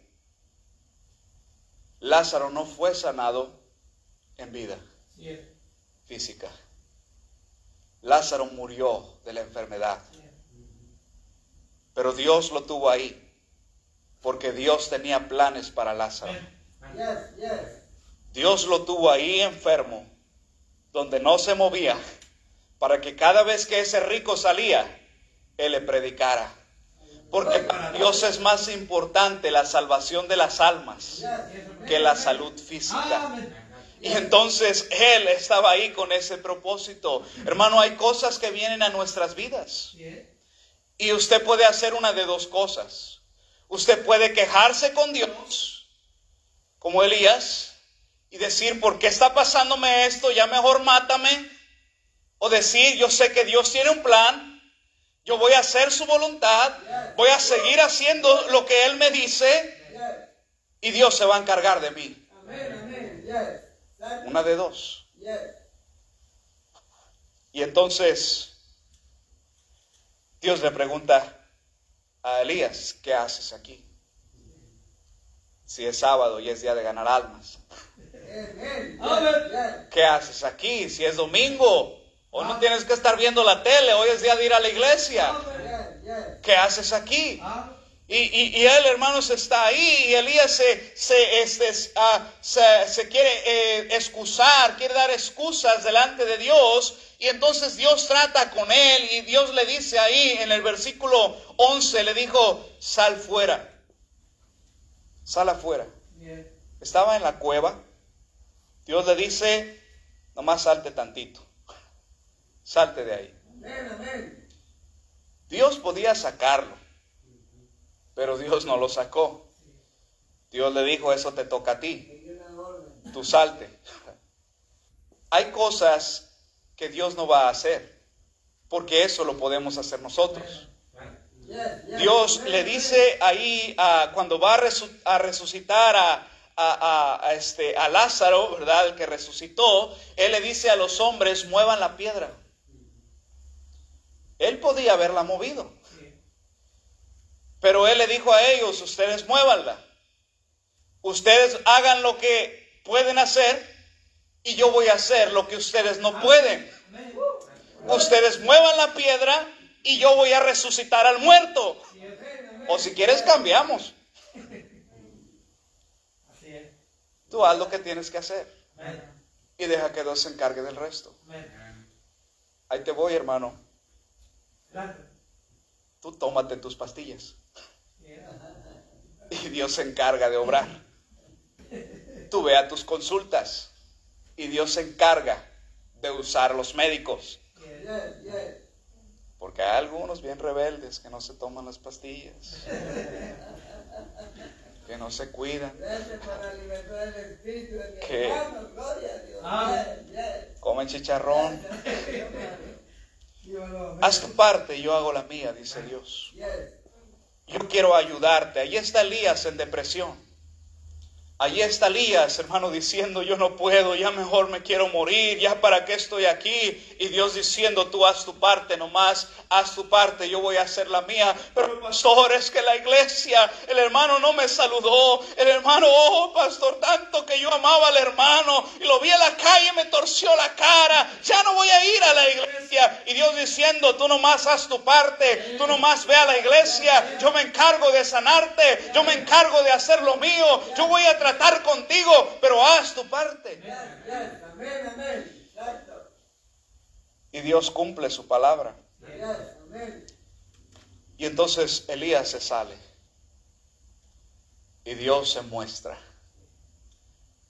S4: Lázaro no fue sanado en vida física. Lázaro murió de la enfermedad. Pero Dios lo tuvo ahí, porque Dios tenía planes para Lázaro. Dios lo tuvo ahí enfermo, donde no se movía, para que cada vez que ese rico salía, Él le predicara. Porque para Dios es más importante la salvación de las almas que la salud física. Y entonces Él estaba ahí con ese propósito. Hermano, hay cosas que vienen a nuestras vidas. Y usted puede hacer una de dos cosas. Usted puede quejarse con Dios, como Elías, y decir: ¿por qué está pasándome esto? Ya mejor mátame. O decir: yo sé que Dios tiene un plan, yo voy a hacer su voluntad, voy a seguir haciendo lo que Él me dice, y Dios se va a encargar de mí. Una de dos. Y entonces Dios le pregunta a Elías: ¿qué haces aquí? Si es sábado y es día de ganar almas. ¿Qué haces aquí? Si es domingo, hoy no tienes que estar viendo la tele, hoy es día de ir a la iglesia. ¿Qué haces aquí? Y él, hermanos, está ahí, y Elías se quiere excusar, quiere dar excusas delante de Dios. Y entonces Dios trata con él, y Dios le dice ahí en el versículo 11, le dijo: sal fuera, sal afuera. Estaba en la cueva. Dios le dice: nomás salte tantito, salte de ahí. Dios podía sacarlo, pero Dios no lo sacó. Dios le dijo: eso te toca a ti, tú salte. Hay cosas que Dios no va a hacer, porque eso lo podemos hacer nosotros. Dios le dice ahí, cuando va a resucitar a Lázaro, ¿verdad? El que resucitó, Él le dice a los hombres: muevan la piedra. Él podía haberla movido, pero Él le dijo a ellos: ustedes muévanla. Ustedes hagan lo que pueden hacer, y yo voy a hacer lo que ustedes no pueden. Ustedes muevan la piedra y yo voy a resucitar al muerto. O si quieres, cambiamos. Tú haz lo que tienes que hacer y deja que Dios se encargue del resto. Ahí te voy, hermano. Tú tómate tus pastillas y Dios se encarga de obrar. Tú ve a tus consultas y Dios se encarga de usar los médicos. Porque hay algunos bien rebeldes que no se toman las pastillas, que no se cuidan, que comen chicharrón. Haz tu parte y yo hago la mía, dice Dios. Yo quiero ayudarte. Ahí está Elías en depresión. Allí está Elías, hermano, diciendo, yo no puedo, ya mejor me quiero morir, ya para qué estoy aquí. Y Dios diciendo, tú haz tu parte nomás, haz tu parte, yo voy a hacer la mía. Pero pastor, es que la iglesia, el hermano no me saludó. El hermano, oh pastor, tanto que yo amaba al hermano y lo vi en la calle, me torció la cara, ya no voy a ir a la iglesia. Y Dios diciendo, tú nomás haz tu parte, tú nomás ve a la iglesia, yo me encargo de sanarte, yo me encargo de hacer lo mío, yo voy a tratar contigo, pero haz tu parte.
S5: Yes. Amén, amén. Exacto.
S4: Y Dios cumple su palabra.
S5: Yes. Amén.
S4: Y entonces Elías se sale. Y Dios se muestra.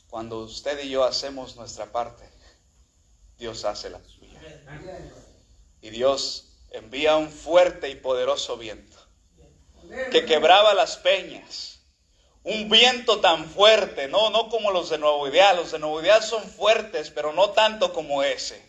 S4: Cuando usted y yo hacemos nuestra parte, Dios hace la suya.
S5: Yes.
S4: Y Dios envía un fuerte y poderoso viento
S5: Amén.
S4: que quebraba las peñas. Un viento tan fuerte, no como los de Nuevo Ideal. Los de Nuevo Ideal son fuertes, pero no tanto como ese.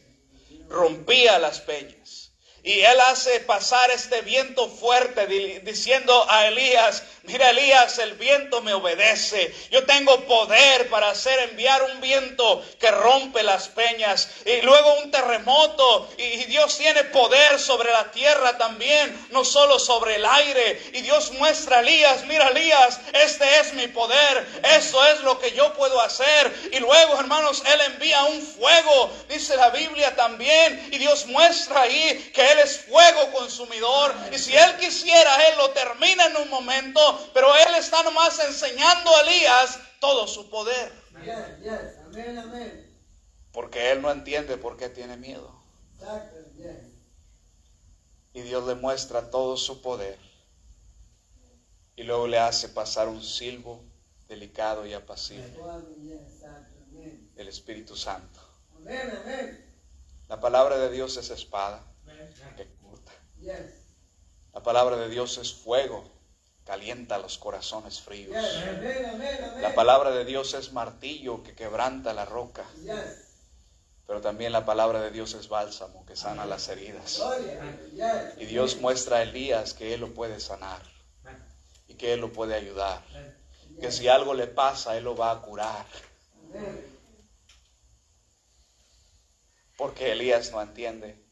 S4: Rompía las peñas. Y él hace pasar este viento fuerte diciendo a Elías, mira Elías, el viento me obedece. Yo tengo poder para enviar un viento que rompe las peñas. Y luego un terremoto. Y Dios tiene poder sobre la tierra también, no solo sobre el aire. Y Dios muestra a Elías, mira Elías, este es mi poder. Eso es lo que yo puedo hacer. Y luego, hermanos, él envía un fuego, dice la Biblia también. Y Dios muestra ahí que él es fuego consumidor. Y si él quisiera, él lo termina en un momento. Pero él está nomás enseñando a Elías todo su poder.
S5: Yes. Amén, amén.
S4: Porque él no entiende por qué tiene miedo.
S5: Exacto. Yes.
S4: Y Dios le muestra todo su poder. Y luego le hace pasar un silbo delicado y apacible
S5: Yes. Exacto. Amén.
S4: del Espíritu Santo.
S5: Amén, amén.
S4: La palabra de Dios es espada que corta.
S5: Yes.
S4: La palabra de Dios es fuego, calienta los corazones fríos.
S5: Yes. Amén, amén, amén.
S4: La palabra de Dios es martillo que quebranta la roca.
S5: Yes.
S4: Pero también la palabra de Dios es bálsamo que sana las heridas.
S5: Gloria. Yes.
S4: Y Dios muestra a Elías que Él lo puede sanar y que Él lo puede ayudar. Que si algo le pasa, Él lo va a curar.
S5: Amén.
S4: Porque Elías no entiende.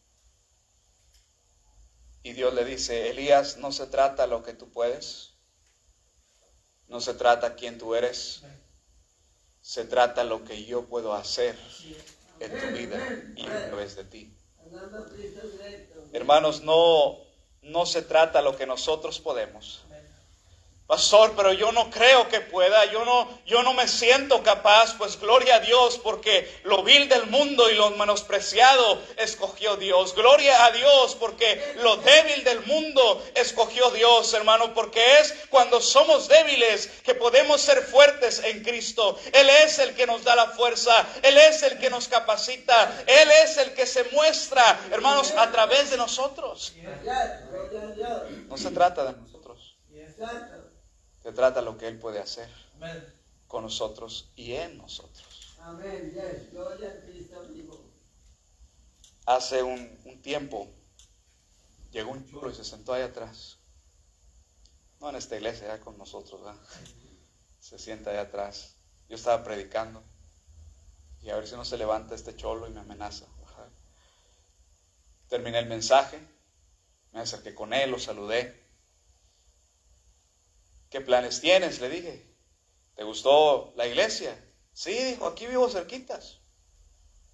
S4: Y Dios le dice, Elías, no se trata lo que tú puedes. No se trata quién tú eres. Se trata lo que yo puedo hacer en tu vida y a través de ti.
S5: Andando Cristo directo.
S4: Hermanos, no se trata lo que nosotros podemos. Pastor, pero yo no creo que pueda, yo no me siento capaz. Pues gloria a Dios, porque lo vil del mundo y lo menospreciado escogió Dios. Gloria a Dios, porque lo débil del mundo escogió Dios, hermano, porque es cuando somos débiles que podemos ser fuertes en Cristo. Él es el que nos da la fuerza, Él es el que nos capacita, Él es el que se muestra, hermanos, a través de nosotros.
S5: Yes. Gloria a Dios.
S4: No se trata de nosotros.
S5: Exacto.
S4: Se trata de lo que Él puede hacer
S2: Amén.
S4: con nosotros y en nosotros.
S5: Amén. Yes. Gloria a Cristo vivo.
S4: Hace un tiempo llegó un chulo y se sentó ahí atrás. No en esta iglesia, ya con nosotros, ¿verdad? Se sienta ahí atrás. Yo estaba predicando y a ver si no se levanta este cholo y me amenaza. Terminé el mensaje, me acerqué con él, lo saludé. ¿Qué planes tienes? Le dije. ¿Te gustó la iglesia? Sí, dijo, aquí vivo cerquitas.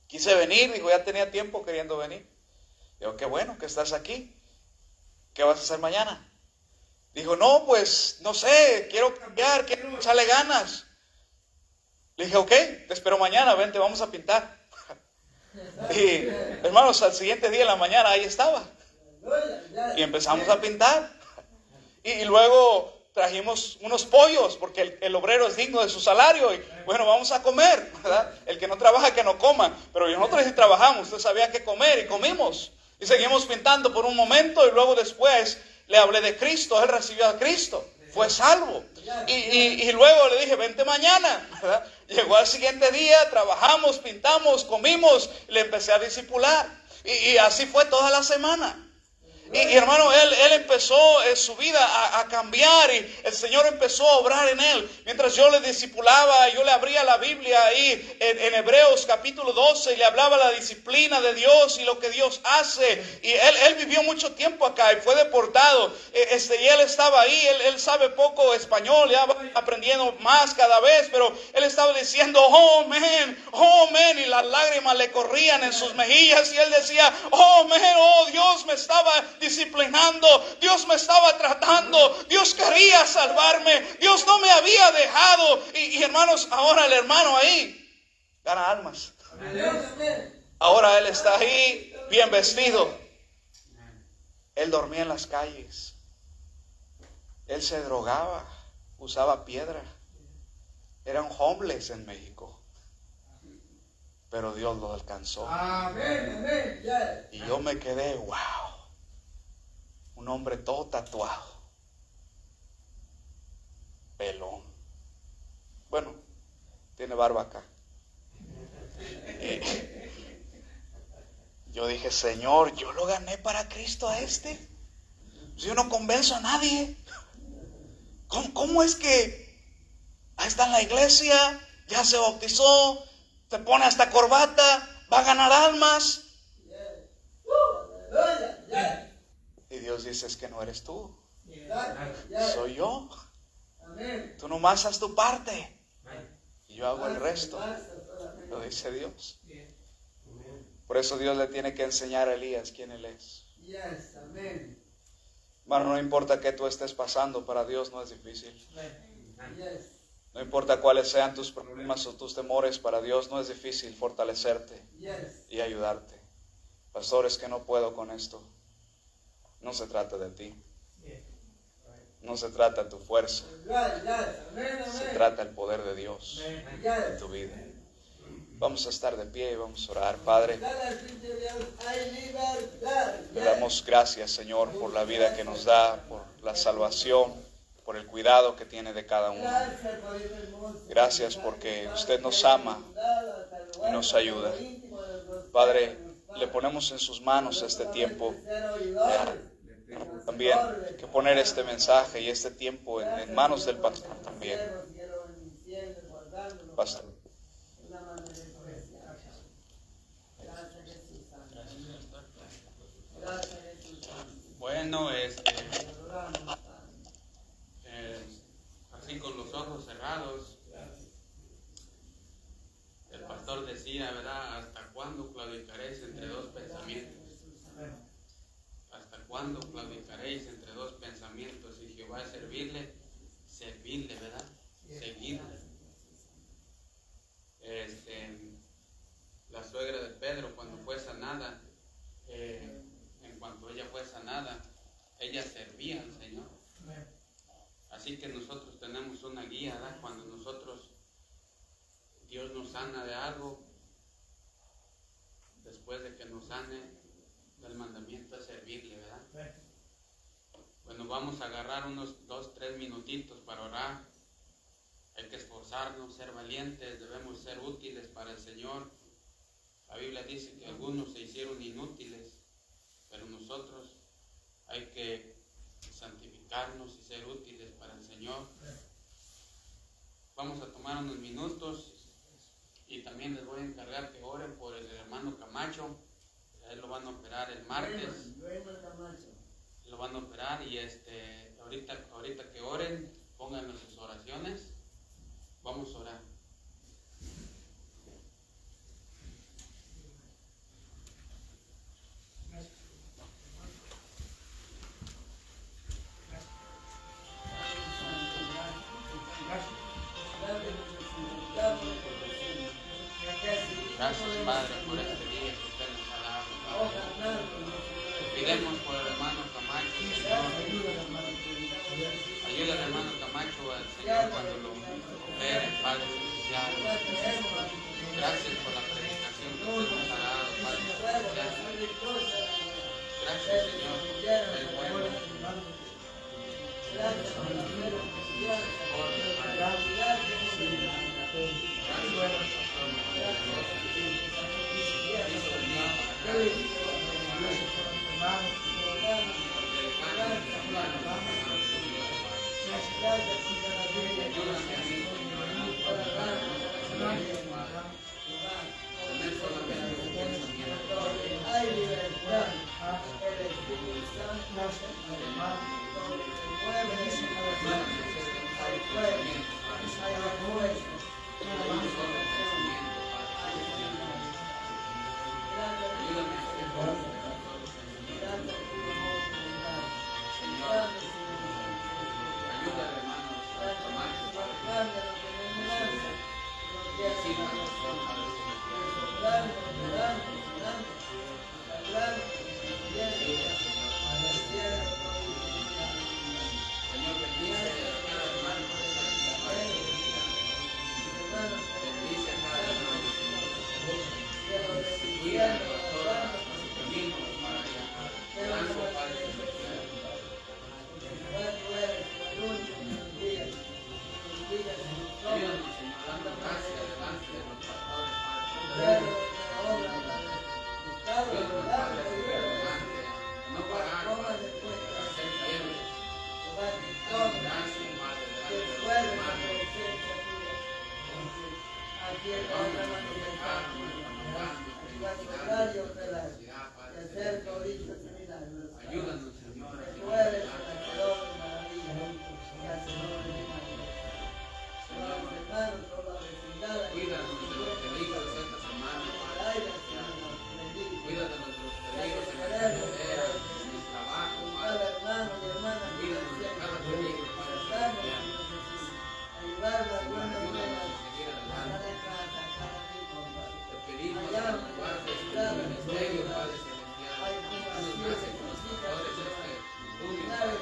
S4: Quise venir, dijo, ya tenía tiempo queriendo venir. Digo, qué bueno que estás aquí. ¿Qué vas a hacer mañana? Dijo, no, pues, no sé, quiero cambiar, quiero echarle ganas. Le dije, ok, te espero mañana, vente, vamos a pintar. Y, hermanos, al siguiente día en la mañana ahí estaba. Y empezamos a pintar. Y luego trajimos unos pollos, porque el obrero es digno de su salario. Y bueno, vamos a comer, ¿verdad? El que no trabaja, que no coma. Pero nosotros sí trabajamos, usted sabía qué comer y comimos. Y seguimos pintando por un momento y luego después le hablé de Cristo. Él recibió a Cristo, fue salvo. Y luego le dije, vente mañana, ¿verdad? Llegó al siguiente día, trabajamos, pintamos, comimos, le empecé a discipular. Y así fue toda la semana. Y hermano, él empezó su vida a cambiar y el Señor empezó a obrar en él. Mientras yo le discipulaba, yo le abría la Biblia ahí en Hebreos capítulo 12 y le hablaba la disciplina de Dios y lo que Dios hace. Y él vivió mucho tiempo acá y fue deportado. Y él estaba ahí, él sabe poco español, ya va aprendiendo más cada vez, pero él estaba diciendo, oh man, y las lágrimas le corrían en sus mejillas y él decía, oh man, oh Dios me estaba disciplinando, Dios me estaba tratando, Dios quería salvarme, Dios no me había dejado. Y hermanos, ahora el hermano ahí gana almas. Ahora él está ahí bien vestido. Él dormía en las calles, él se drogaba, usaba piedra, era un homeless en México, pero Dios lo alcanzó. Y yo me quedé, wow, un hombre todo tatuado, pelón, bueno, tiene barba acá. Yo dije, Señor, yo lo gané para Cristo a este. Yo no convenzo a nadie. ¿Cómo es que ahí está en la iglesia, ya se bautizó, se pone hasta corbata, va a ganar almas? Y Dios dice, es que no eres tú, soy yo. Tú nomás haz tu parte y yo hago el resto, lo dice Dios. Por eso Dios le tiene que enseñar a Elías quién él es. Hermano, no importa qué tú estés pasando, para Dios no es difícil. No importa cuáles sean tus problemas o tus temores, para Dios no es difícil fortalecerte y ayudarte. Pastores, que no puedo con esto. No se trata de ti. No se trata de tu fuerza. Se trata del poder de Dios en tu vida. Vamos a estar de pie y vamos a orar. Padre, le damos gracias, Señor, por la vida que nos da, por la salvación, por el cuidado que tiene de cada uno. Gracias porque usted nos ama y nos ayuda. Padre, le ponemos en sus manos este tiempo. También hay que poner este mensaje y este tiempo en manos del pastor también. Pastor.
S1: Bueno, así con los ojos cerrados, el pastor decía, ¿verdad? ¿Hasta cuándo claudicaréis entre dos pensamientos? ¿Hasta cuándo claudicaréis entre dos pensamientos? Y Jehová es servirle, ¿verdad? Seguirle. La suegra de Pedro, cuando fue sanada, en cuanto ella fue sanada, ella servía al Señor. Así que nosotros tenemos una guía, ¿verdad? Cuando Dios nos sana de algo, después de que nos sane, el mandamiento es servirle, ¿verdad? Bueno, vamos a agarrar unos 2-3 minutitos para orar. Hay que esforzarnos, ser valientes, debemos ser útiles para el Señor. La Biblia dice que algunos se hicieron inútiles, pero nosotros hay que santificarnos y ser útiles para el Señor. Vamos a tomar unos minutos y también les voy a encargar que oren por el hermano Camacho. A él lo van a operar el martes. Lo van a operar y ahorita que oren, pónganlo en sus oraciones. Vamos a orar. Gracias, Padre, por este día que usted nos ha dado, Padre. Pidemos por el hermano Camacho, Señor. Ayuda al hermano Camacho, al Señor, cuando lo opere, Padre Celestial. Gracias por la predicación que usted nos ha dado, Padre Celestial. Gracias, Señor, es bueno. Gracias. gracia delante de los pastores,
S5: Pero
S1: Padre.
S5: la obra, Padre. Buscar,
S1: Ayúdanos,
S5: ¿verdad?
S1: Padre, a seguir adelante, a no parar, Padre, a ser fieles. Danos gracia, Padre, delante de los hermanos.
S5: Aquí en la manifestación, ayudar y operar, y hacer toditos milagros.
S1: Ayúdanos, Señor, a
S5: Que
S1: seguir
S5: tú eres el
S1: adelante.
S5: hacedor de maravillas y hacedor de milagros. Señor, hermanos, toda la vecindad,
S1: Cuídanos de los peligros esta semana, Padre.
S5: Ay, Señor, bendito.
S1: Cuídanos de los peligros en la carretera, en el trabajo,
S5: Cada
S1: Padre.
S5: hermano y hermana que
S1: Cuídanos de cada peligro, Padre.
S5: estamos en necesidad. Ayudar a las buenas
S1: Ayúdanos
S5: nuevas.
S1: a seguir
S5: Cada
S1: adelante.
S5: casa, cada rico, Padre.
S1: Te pedimos que nos guardes tu ministerio, Padre Celestial. Danos gracia con los pastores este junio, Padre Celestial.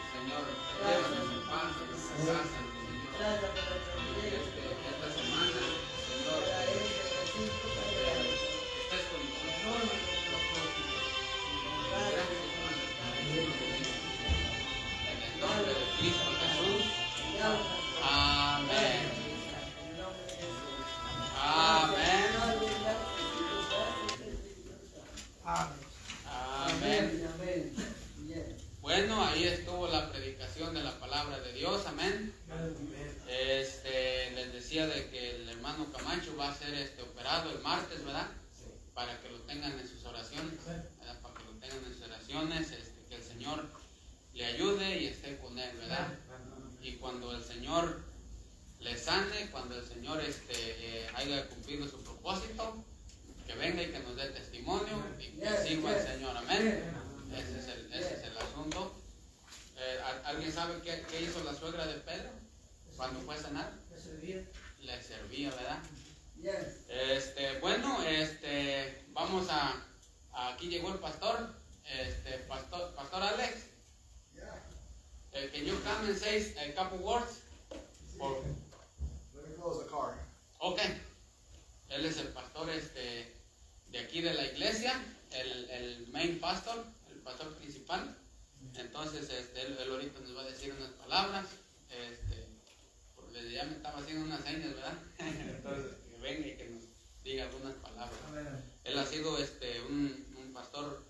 S1: Señor, llévanos en paz a nuestra casa, Señor. Esta semana, Señor, estés con nosotros. Gracias, Padre. En el nombre de Cristo Jesús. Amén. Amén. Amén. Bueno, ahí estuvo la predicación de la palabra de Dios. Amén. Les decía de que el hermano Camacho va a ser operado el martes, ¿verdad? Para que lo tengan en sus oraciones, ¿verdad? Para que lo tengan en sus oraciones, que el Señor le ayude y esté con él, ¿verdad? Y cuando el Señor le sane, cuando el Señor haya cumplido su propósito, que venga y que nos dé testimonio y que sirva al Señor. Amén. Ese es el asunto. ¿Alguien sabe qué hizo la suegra de Pedro cuando fue a cenar? Le servía, ¿verdad? Bueno, vamos aquí llegó el pastor, Pastor Alex. Can you come and say a couple words?
S6: Let me close the car.
S1: Okay. Él es el pastor de aquí de la iglesia, el main pastor, el pastor principal. Entonces, él ahorita nos va a decir unas palabras. Porque ya me estaba haciendo unas señas, ¿verdad? Entonces, que venga y que nos diga algunas palabras. Él ha sido un pastor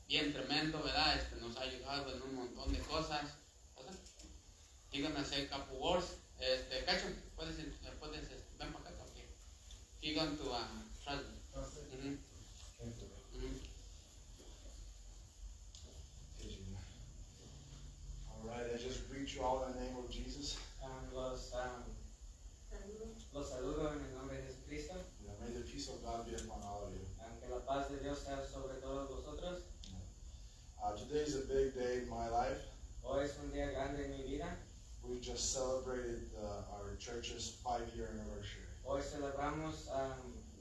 S1: bien tremendo, ¿verdad? Nos ha ayudado en un montón de cosas. He's gonna say a couple words. Cacho, puedes ven para acá, okay. He's going to translate.
S6: All right, I just greet you all in the name of Jesus.
S7: Los saludo en el nombre de Jesucristo.
S6: May the peace of God be upon all of you.
S7: Que la paz de Dios sea sobre todos vosotros.
S6: Today is a big day in my life.
S7: Hoy es un día grande en mi vida.
S6: We just celebrated our church's 5-year anniversary.
S7: Hoy celebramos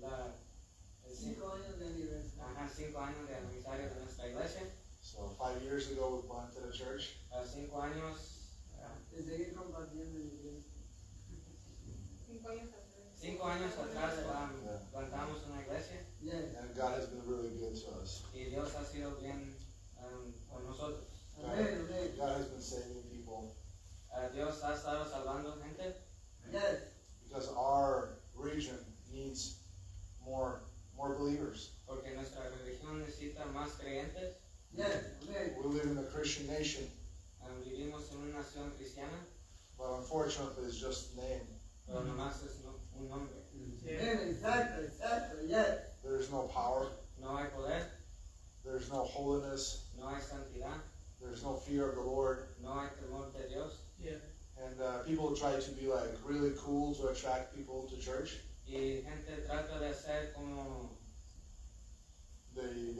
S7: el
S5: 5 años de aniversario.
S7: 5 años de aniversario de nuestra iglesia.
S6: So 5 years ago, we planted a church.
S7: 5 años.
S5: De seguir compartiendo la iglesia.
S7: 5 años atrás plantamos una iglesia.
S6: And God has been really good to us.
S7: Y Dios ha sido bien con nosotros.
S6: God has been saving people.
S7: Dios ha estado salvando gente.
S6: Because our region needs more believers.
S7: Porque nuestra religión necesita más creyentes.
S6: We live in a Christian nation,
S7: Vivimos en una nación cristiana,
S6: but unfortunately it's just name.
S7: pero nomás es un nombre.
S5: Exacto,
S6: There's no power.
S7: No hay poder,
S6: There's no holiness.
S7: no hay santidad,
S6: There's no fear of the Lord.
S7: no hay temor de Dios.
S6: And people try to be like really cool to attract people to church.
S7: Y gente trata de hacer como
S6: They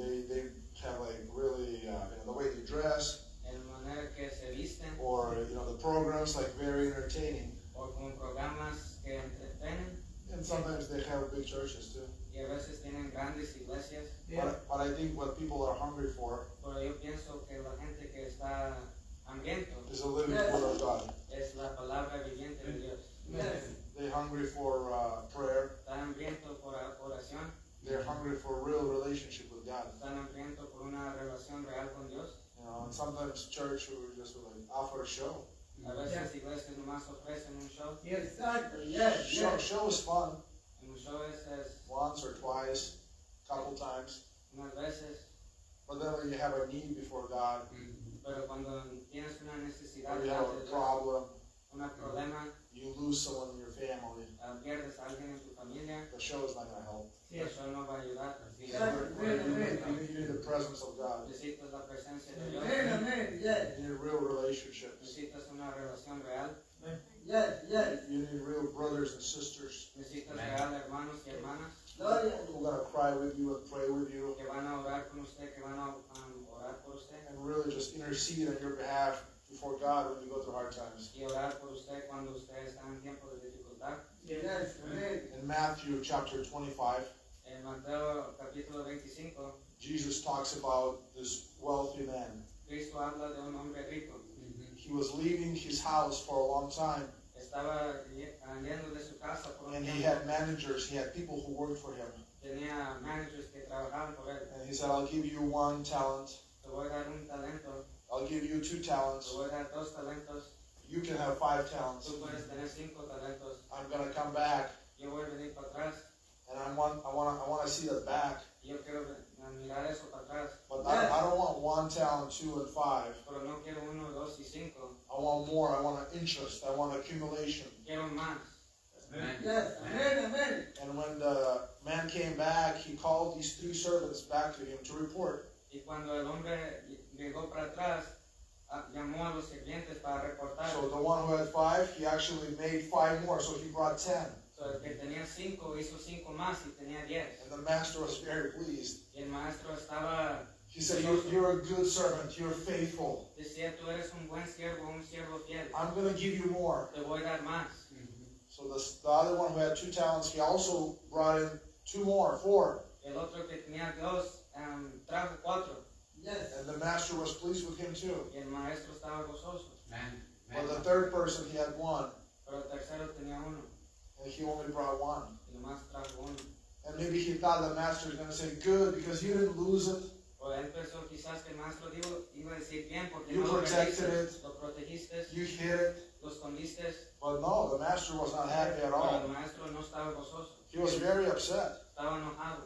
S6: have like really the way they dress,
S7: en manera que se visten
S6: or the programs like very entertaining.
S7: o con programas que entretienen.
S6: And sometimes they have big churches too.
S7: Y a veces tienen grandes iglesias.
S6: But I think what people are hungry for
S7: Pero yo pienso que la gente que está hambriento
S6: is a living word of God.
S7: es la palabra viviente de Dios.
S6: They're hungry for prayer.
S7: Están hambriento por oración.
S6: They're hungry for a real relationship with God.
S7: Están hambriento por una relación real con Dios.
S6: And sometimes church will just like offer a show.
S7: A veces iglesias nomás ofrecen un show.
S5: Exacto, yes, yes.
S6: Show is fun,
S7: Un show es
S6: once or twice, couple times.
S7: unas veces,
S6: But then when you have a need before God,
S7: pero cuando tienes una necesidad,
S6: or you have a problem,
S7: un problema,
S6: you lose someone in your family,
S7: pierdes a alguien en tu familia,
S6: the show is not going to help.
S7: el show no va a ayudar.
S6: You need the presence of God.
S7: Necesitas la presencia de Dios.
S5: Amen, amen, yes,
S6: You need real relationships.
S7: Necesitas una relación real.
S5: yes, yes.
S6: You need real brothers and sisters
S7: Necesitas real hermanos y hermanas
S5: Gloria.
S6: who are going to cry with you and pray with you
S7: que van a orar con usted, que van a orar por usted
S6: and really just intercede on your behalf before God when you go through hard times.
S7: y orar por usted cuando usted está en tiempos de dificultad.
S5: Yes, amen.
S6: In Matthew chapter 25,
S7: En Mateo capítulo 25,
S6: Jesus talks about this wealthy man.
S7: Cristo habla de un hombre rico.
S6: He was leaving his house for a long time,
S7: Estaba yendo de su casa por un
S6: and he
S7: tiempo.
S6: had managers, he had people who worked for him.
S7: Tenía managers que trabajaban por él.
S6: And he said, I'll give you 1 talent,
S7: Te voy a dar un talento,
S6: I'll give you 2
S7: te
S6: talents,
S7: voy a dar 2 talentos,
S6: you can have 5 talents.
S7: tú puedes tener 5 talentos.
S6: I'm going to come back,
S7: Yo voy a venir para atrás
S6: and I want to see that back.
S7: y yo quiero mirar eso para atrás.
S6: But I don't want 1 talent, 2, and 5.
S7: Pero no quiero 1, 2 y 5.
S6: I want more. I want an interest. I want accumulation.
S7: Quiero más.
S5: Yes, amen, amen.
S6: And when the man came back, he called these 3 servants back to him to report.
S7: Y cuando el hombre llegó para atrás, llamó a los sirvientes para reportar.
S6: So the one who had 5, he actually made 5 more, so he brought 10.
S7: So, el que tenía 5 hizo 5 más y tenía 10.
S6: And the master was very pleased.
S7: Y el maestro estaba,
S6: He said, you're a good servant. You're faithful.
S7: decía, tú eres un buen siervo, un siervo fiel.
S6: I'm going to give you more.
S7: Te voy a dar más.
S6: So the other one who had 2 talents, he also brought in 2 more, 4.
S7: El otro que tenía 2 trajo 4.
S5: Yes.
S6: And the master was pleased with him too.
S7: Y el maestro estaba gozoso.
S6: But the third person, he had 1.
S7: Pero el tercero tenía 1
S6: And he only brought 1.
S7: y nomás trajo 1.
S6: And maybe he thought the master was going to say, good, because you didn't lose it.
S7: O él pensó quizás que el maestro iba a decir bien porque
S6: You
S7: no lo
S6: protected
S7: perdiste,
S6: it.
S7: lo protegiste,
S6: You hid it.
S7: lo escondiste.
S6: But no, the master was not happy at
S7: Pero
S6: all.
S7: el maestro no estaba gozoso,
S6: He was very upset.
S7: estaba enojado.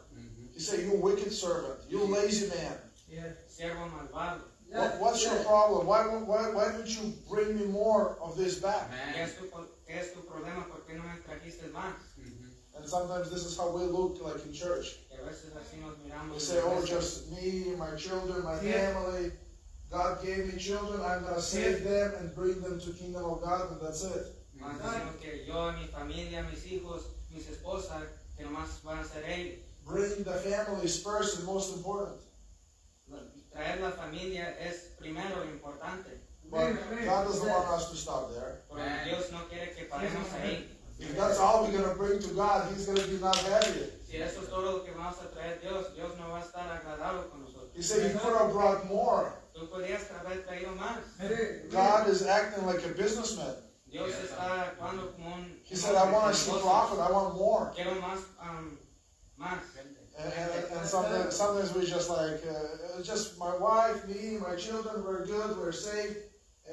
S6: He said, you wicked servant, you lazy man.
S7: Siervo malvado.
S6: What's your problem? Why don't you bring me more of this back?
S7: ¿Qué es tu problema? ¿Por qué no me trajiste más?
S6: And sometimes this is how we look like in church.
S7: Y a veces así nos miramos.
S6: We say, oh, just me, my children, my family. God gave me children, I'm going to save them and bring them to kingdom of God, and that's it.
S7: Más decimos que yo, mi familia, mis hijos, mis esposas, que nomás van a ser ellos.
S6: Bring the families first and most important.
S7: Traer la familia es primero importante.
S6: But God doesn't want us to stop there.
S7: Pero Dios no quiere que paremos ahí.
S6: If that's all we're going to bring to God, He's going to be not happy.
S7: Si eso es todo lo que vamos a traer Dios, Dios no va a estar agradable con nosotros.
S6: He said, you could have brought more.
S7: Tú podías haber traído más.
S6: God is acting like a businessman.
S7: Dios está actuando como un...
S6: He said, I want to see profit, I want more.
S7: Quiero más, más.
S6: And sometimes we just like, just my wife, me, my children, we're good, we're saved.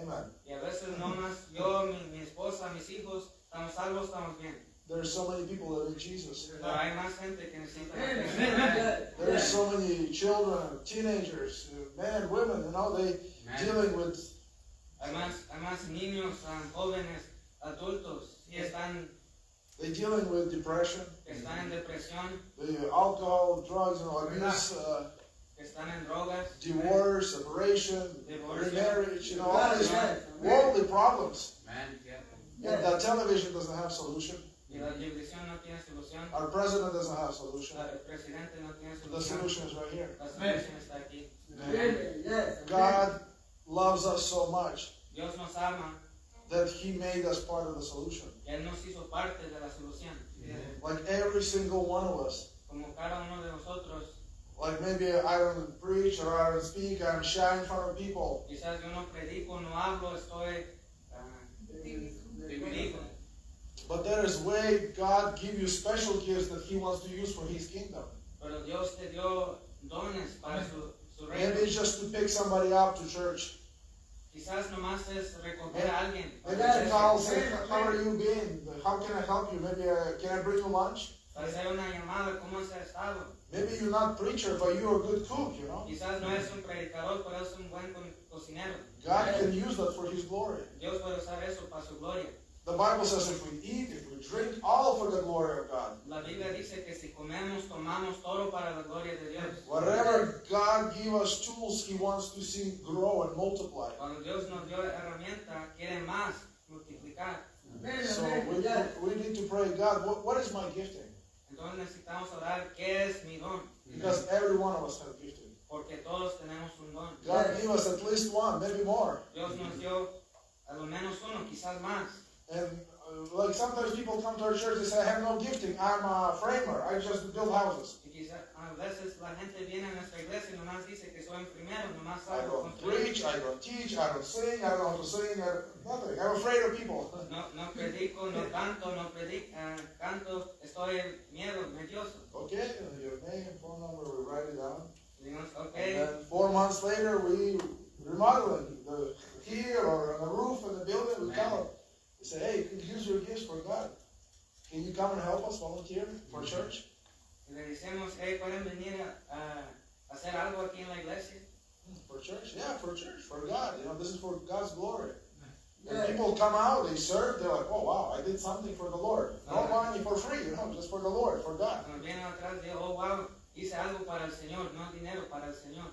S6: Amen.
S7: Y a veces no más yo, mi esposa, mis hijos, estamos salvos, estamos bien.
S6: There's so many people that need Jesus.
S7: Pero hay más gente que necesita la presencia.
S6: There's so many children, teenagers, men, women, they dealing with,
S7: Hay más niños, jóvenes, adultos, y
S6: they dealing with depression,
S7: están en depresión,
S6: the alcohol, drugs, abuse,
S7: que están en drogas,
S6: divorce, separation, remarriage, all these worldly problems. And the television doesn't have solution.
S7: y la televisión no tiene solución,
S6: Our president doesn't have solution.
S7: el presidente no tiene
S6: The
S7: solución,
S6: solution is right here.
S7: la solución está aquí.
S5: Yes.
S6: God loves us so much
S7: Dios nos ama,
S6: that He made us part of the solution.
S7: y Él nos hizo parte de la solución.
S6: Like every single one of us.
S7: Como cada uno de nosotros,
S6: Like maybe I don't preach or I don't speak, I'm shy in front of people.
S7: quizás yo no predico, no hablo, estoy tímido.
S6: But there is way God give you special gifts that He wants to use for His kingdom.
S7: Pero Dios te dio dones para su reino.
S6: Maybe it's just to pick somebody up to church.
S7: Quizás nomás es recoger a alguien.
S6: Maybe I can call, say, how are you been? How can I help you? Maybe can I bring you lunch?
S7: Hacer una llamada, ¿cómo has estado?
S6: Maybe you're not preacher, but you're a good cook, you know.
S7: Quizás no es un predicador, pero es un buen cocinero.
S6: God can use that for His glory.
S7: Dios puede usar eso para su gloria.
S6: The Bible says if we eat, if we drink, all for the glory of God.
S7: La Biblia dice que si comemos, tomamos todo para la gloria de Dios.
S6: Whatever God give us tools, He wants to see grow and multiply.
S7: Cuando Dios nos dio herramienta, quiere más multiplicar.
S6: So we need to pray, God, what is my gifting?
S7: Entonces necesitamos orar, ¿qué es mi don?
S6: Because every one of us have gifting.
S7: Porque todos tenemos un don.
S6: God gave us at least one, maybe more.
S7: Dios nos dio a lo menos uno, quizás más.
S6: And like sometimes people come to our church and say, I have no gifting, I'm a framer, I just build houses.
S7: Y quizás a veces la gente viene a nuestra iglesia y nomás dice que soy primero, nomás
S6: I
S7: salgo
S6: don't
S7: construir.
S6: preach, I don't teach, I don't sing, I don't know how to sing, nothing. I'm afraid of people.
S7: No predico, no canto, canto, estoy miedo, nervioso.
S6: Okay, your name, phone number, we write it down.
S7: Digamos,
S6: And
S7: okay,
S6: then 4 months later, we remodeling here or on the roof of the building, we come up. We say, hey, you can use your gifts for God. Can you come and help us volunteer for church?
S7: y le decimos, hey, ¿pueden venir a hacer algo aquí en la iglesia?
S6: For church? Yeah, for church, for God. You know, this is for God's glory. And people come out, they serve, they're like, oh wow, I did something for the Lord. No money for free, you know, just for the Lord, for God.
S7: Cuando vienen atrás, digo, oh wow, hice algo para el Señor, no dinero para el Señor.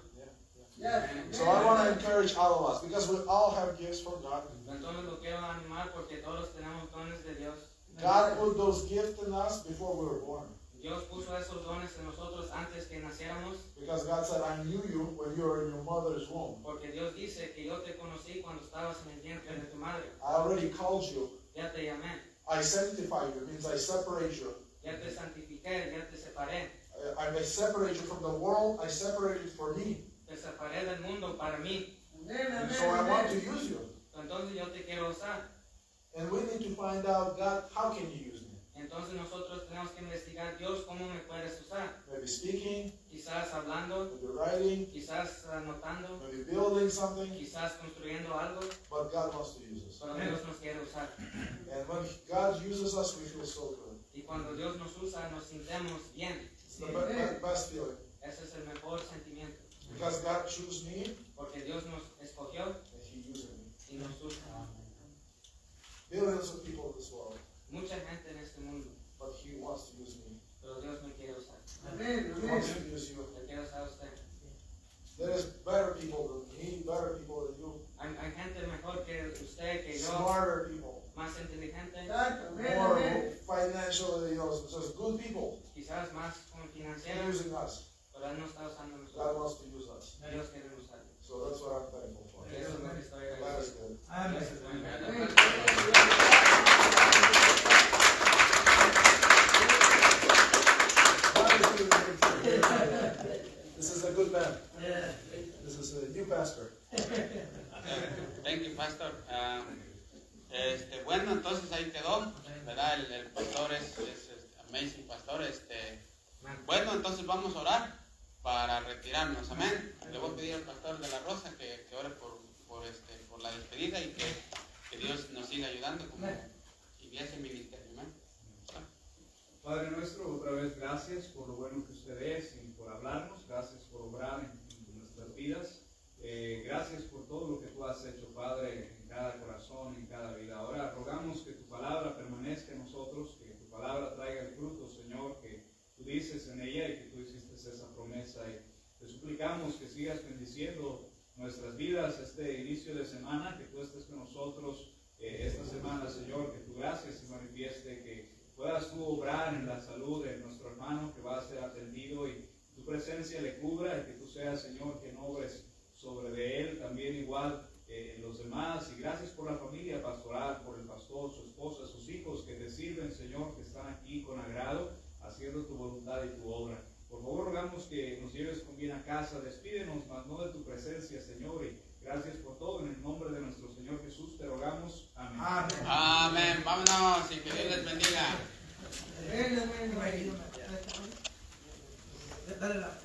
S6: So I want to encourage all of us, because we all have gifts from God.
S7: Entonces lo quiero animar porque todos tenemos dones de Dios.
S6: God put those gifts in us before we were born.
S7: Dios puso esos dones en nosotros antes que naciéramos,
S6: Because God said, I knew you when you were in your mother's womb.
S7: porque Dios dice que yo te conocí cuando estabas en el vientre de tu madre.
S6: I already called you.
S7: Ya te llamé,
S6: I sanctify you, it means I separate you.
S7: ya te santifiqué, ya te separé.
S6: I separate you from the world, I separate you for me.
S7: Te separé del mundo para mí.
S6: And so I want to use you.
S7: Entonces yo te quiero usar.
S6: And we need to find out, God, how can you use me?
S7: Entonces nosotros tenemos que investigar, Dios, ¿cómo me puedes usar?
S6: Maybe speaking,
S7: Quizás hablando,
S6: maybe writing,
S7: quizás anotando,
S6: maybe building something,
S7: quizás construyendo algo,
S6: but God wants to use us.
S7: pero Dios nos quiere usar.
S6: And when God uses us, we feel so good.
S7: Y cuando Dios nos usa, nos sintemos bien.
S6: It's the best feeling.
S7: Ese es el mejor sentimiento.
S6: Because God chose me,
S7: Porque Dios nos escogió
S6: and He used me.
S7: y nos usa.
S6: Millions of people in this world,
S7: Mucha gente en este mundo,
S6: but He wants to use me.
S7: pero Dios me quiere usar.
S6: He wants to use you.
S7: Le quiere usar a usted.
S6: There is better people than me, better people than you,
S7: Hay gente mejor que usted, que yo,
S6: smarter people,
S7: más inteligente,
S6: more financially, you know, just good people
S7: quizás más como financiero,
S6: using us.
S7: pero Él no está usando a
S6: God
S7: nosotros.
S6: wants to use us.
S7: Dios quiere usar.
S6: So that's what I'm thankful for.
S7: Eso es lo que estoy
S6: God is
S7: agradecido.
S6: good.
S7: Eso es bueno.
S6: This is a good man. This is a new pastor.
S1: Thank you, Pastor. Bueno, entonces ahí quedó, ¿verdad? El pastor es amazing pastor. Bueno, entonces vamos a orar para retirarnos, amén. Le voy a pedir al pastor de la Rosa que ore por la despedida y que Dios nos siga ayudando como iglesia y ministerio, amén.
S3: Padre nuestro, otra vez gracias por lo bueno que usted es y por hablarnos, gracias por obrar en nuestras vidas. Gracias por todo lo que tú has hecho, Padre, en cada corazón, en cada vida. Ahora rogamos que tu palabra permanezca en nosotros, que tu palabra traiga el fruto, Señor, que tú dices en ella y que tú hiciste esa promesa. Y te suplicamos que sigas bendiciendo nuestras vidas este inicio de semana, que tú estés con nosotros esta semana, Señor, que tu gracia se manifieste, que puedas tú obrar en la salud de nuestro hermano que va a ser atendido y tu presencia le cubra y que tú seas, Señor, que no obres sobre de él, también igual los demás. Y gracias por la familia pastoral, por el pastor, su esposa, sus hijos que te sirven, Señor, que están aquí con agrado, haciendo tu voluntad y tu obra. Por favor, rogamos que nos lleves con bien a casa, despídenos, mas no de tu presencia, Señor, y gracias por todo, en el nombre de nuestro Señor Jesús te rogamos. Amén.
S1: Amén. Vámonos y que Dios les bendiga.
S2: Dale la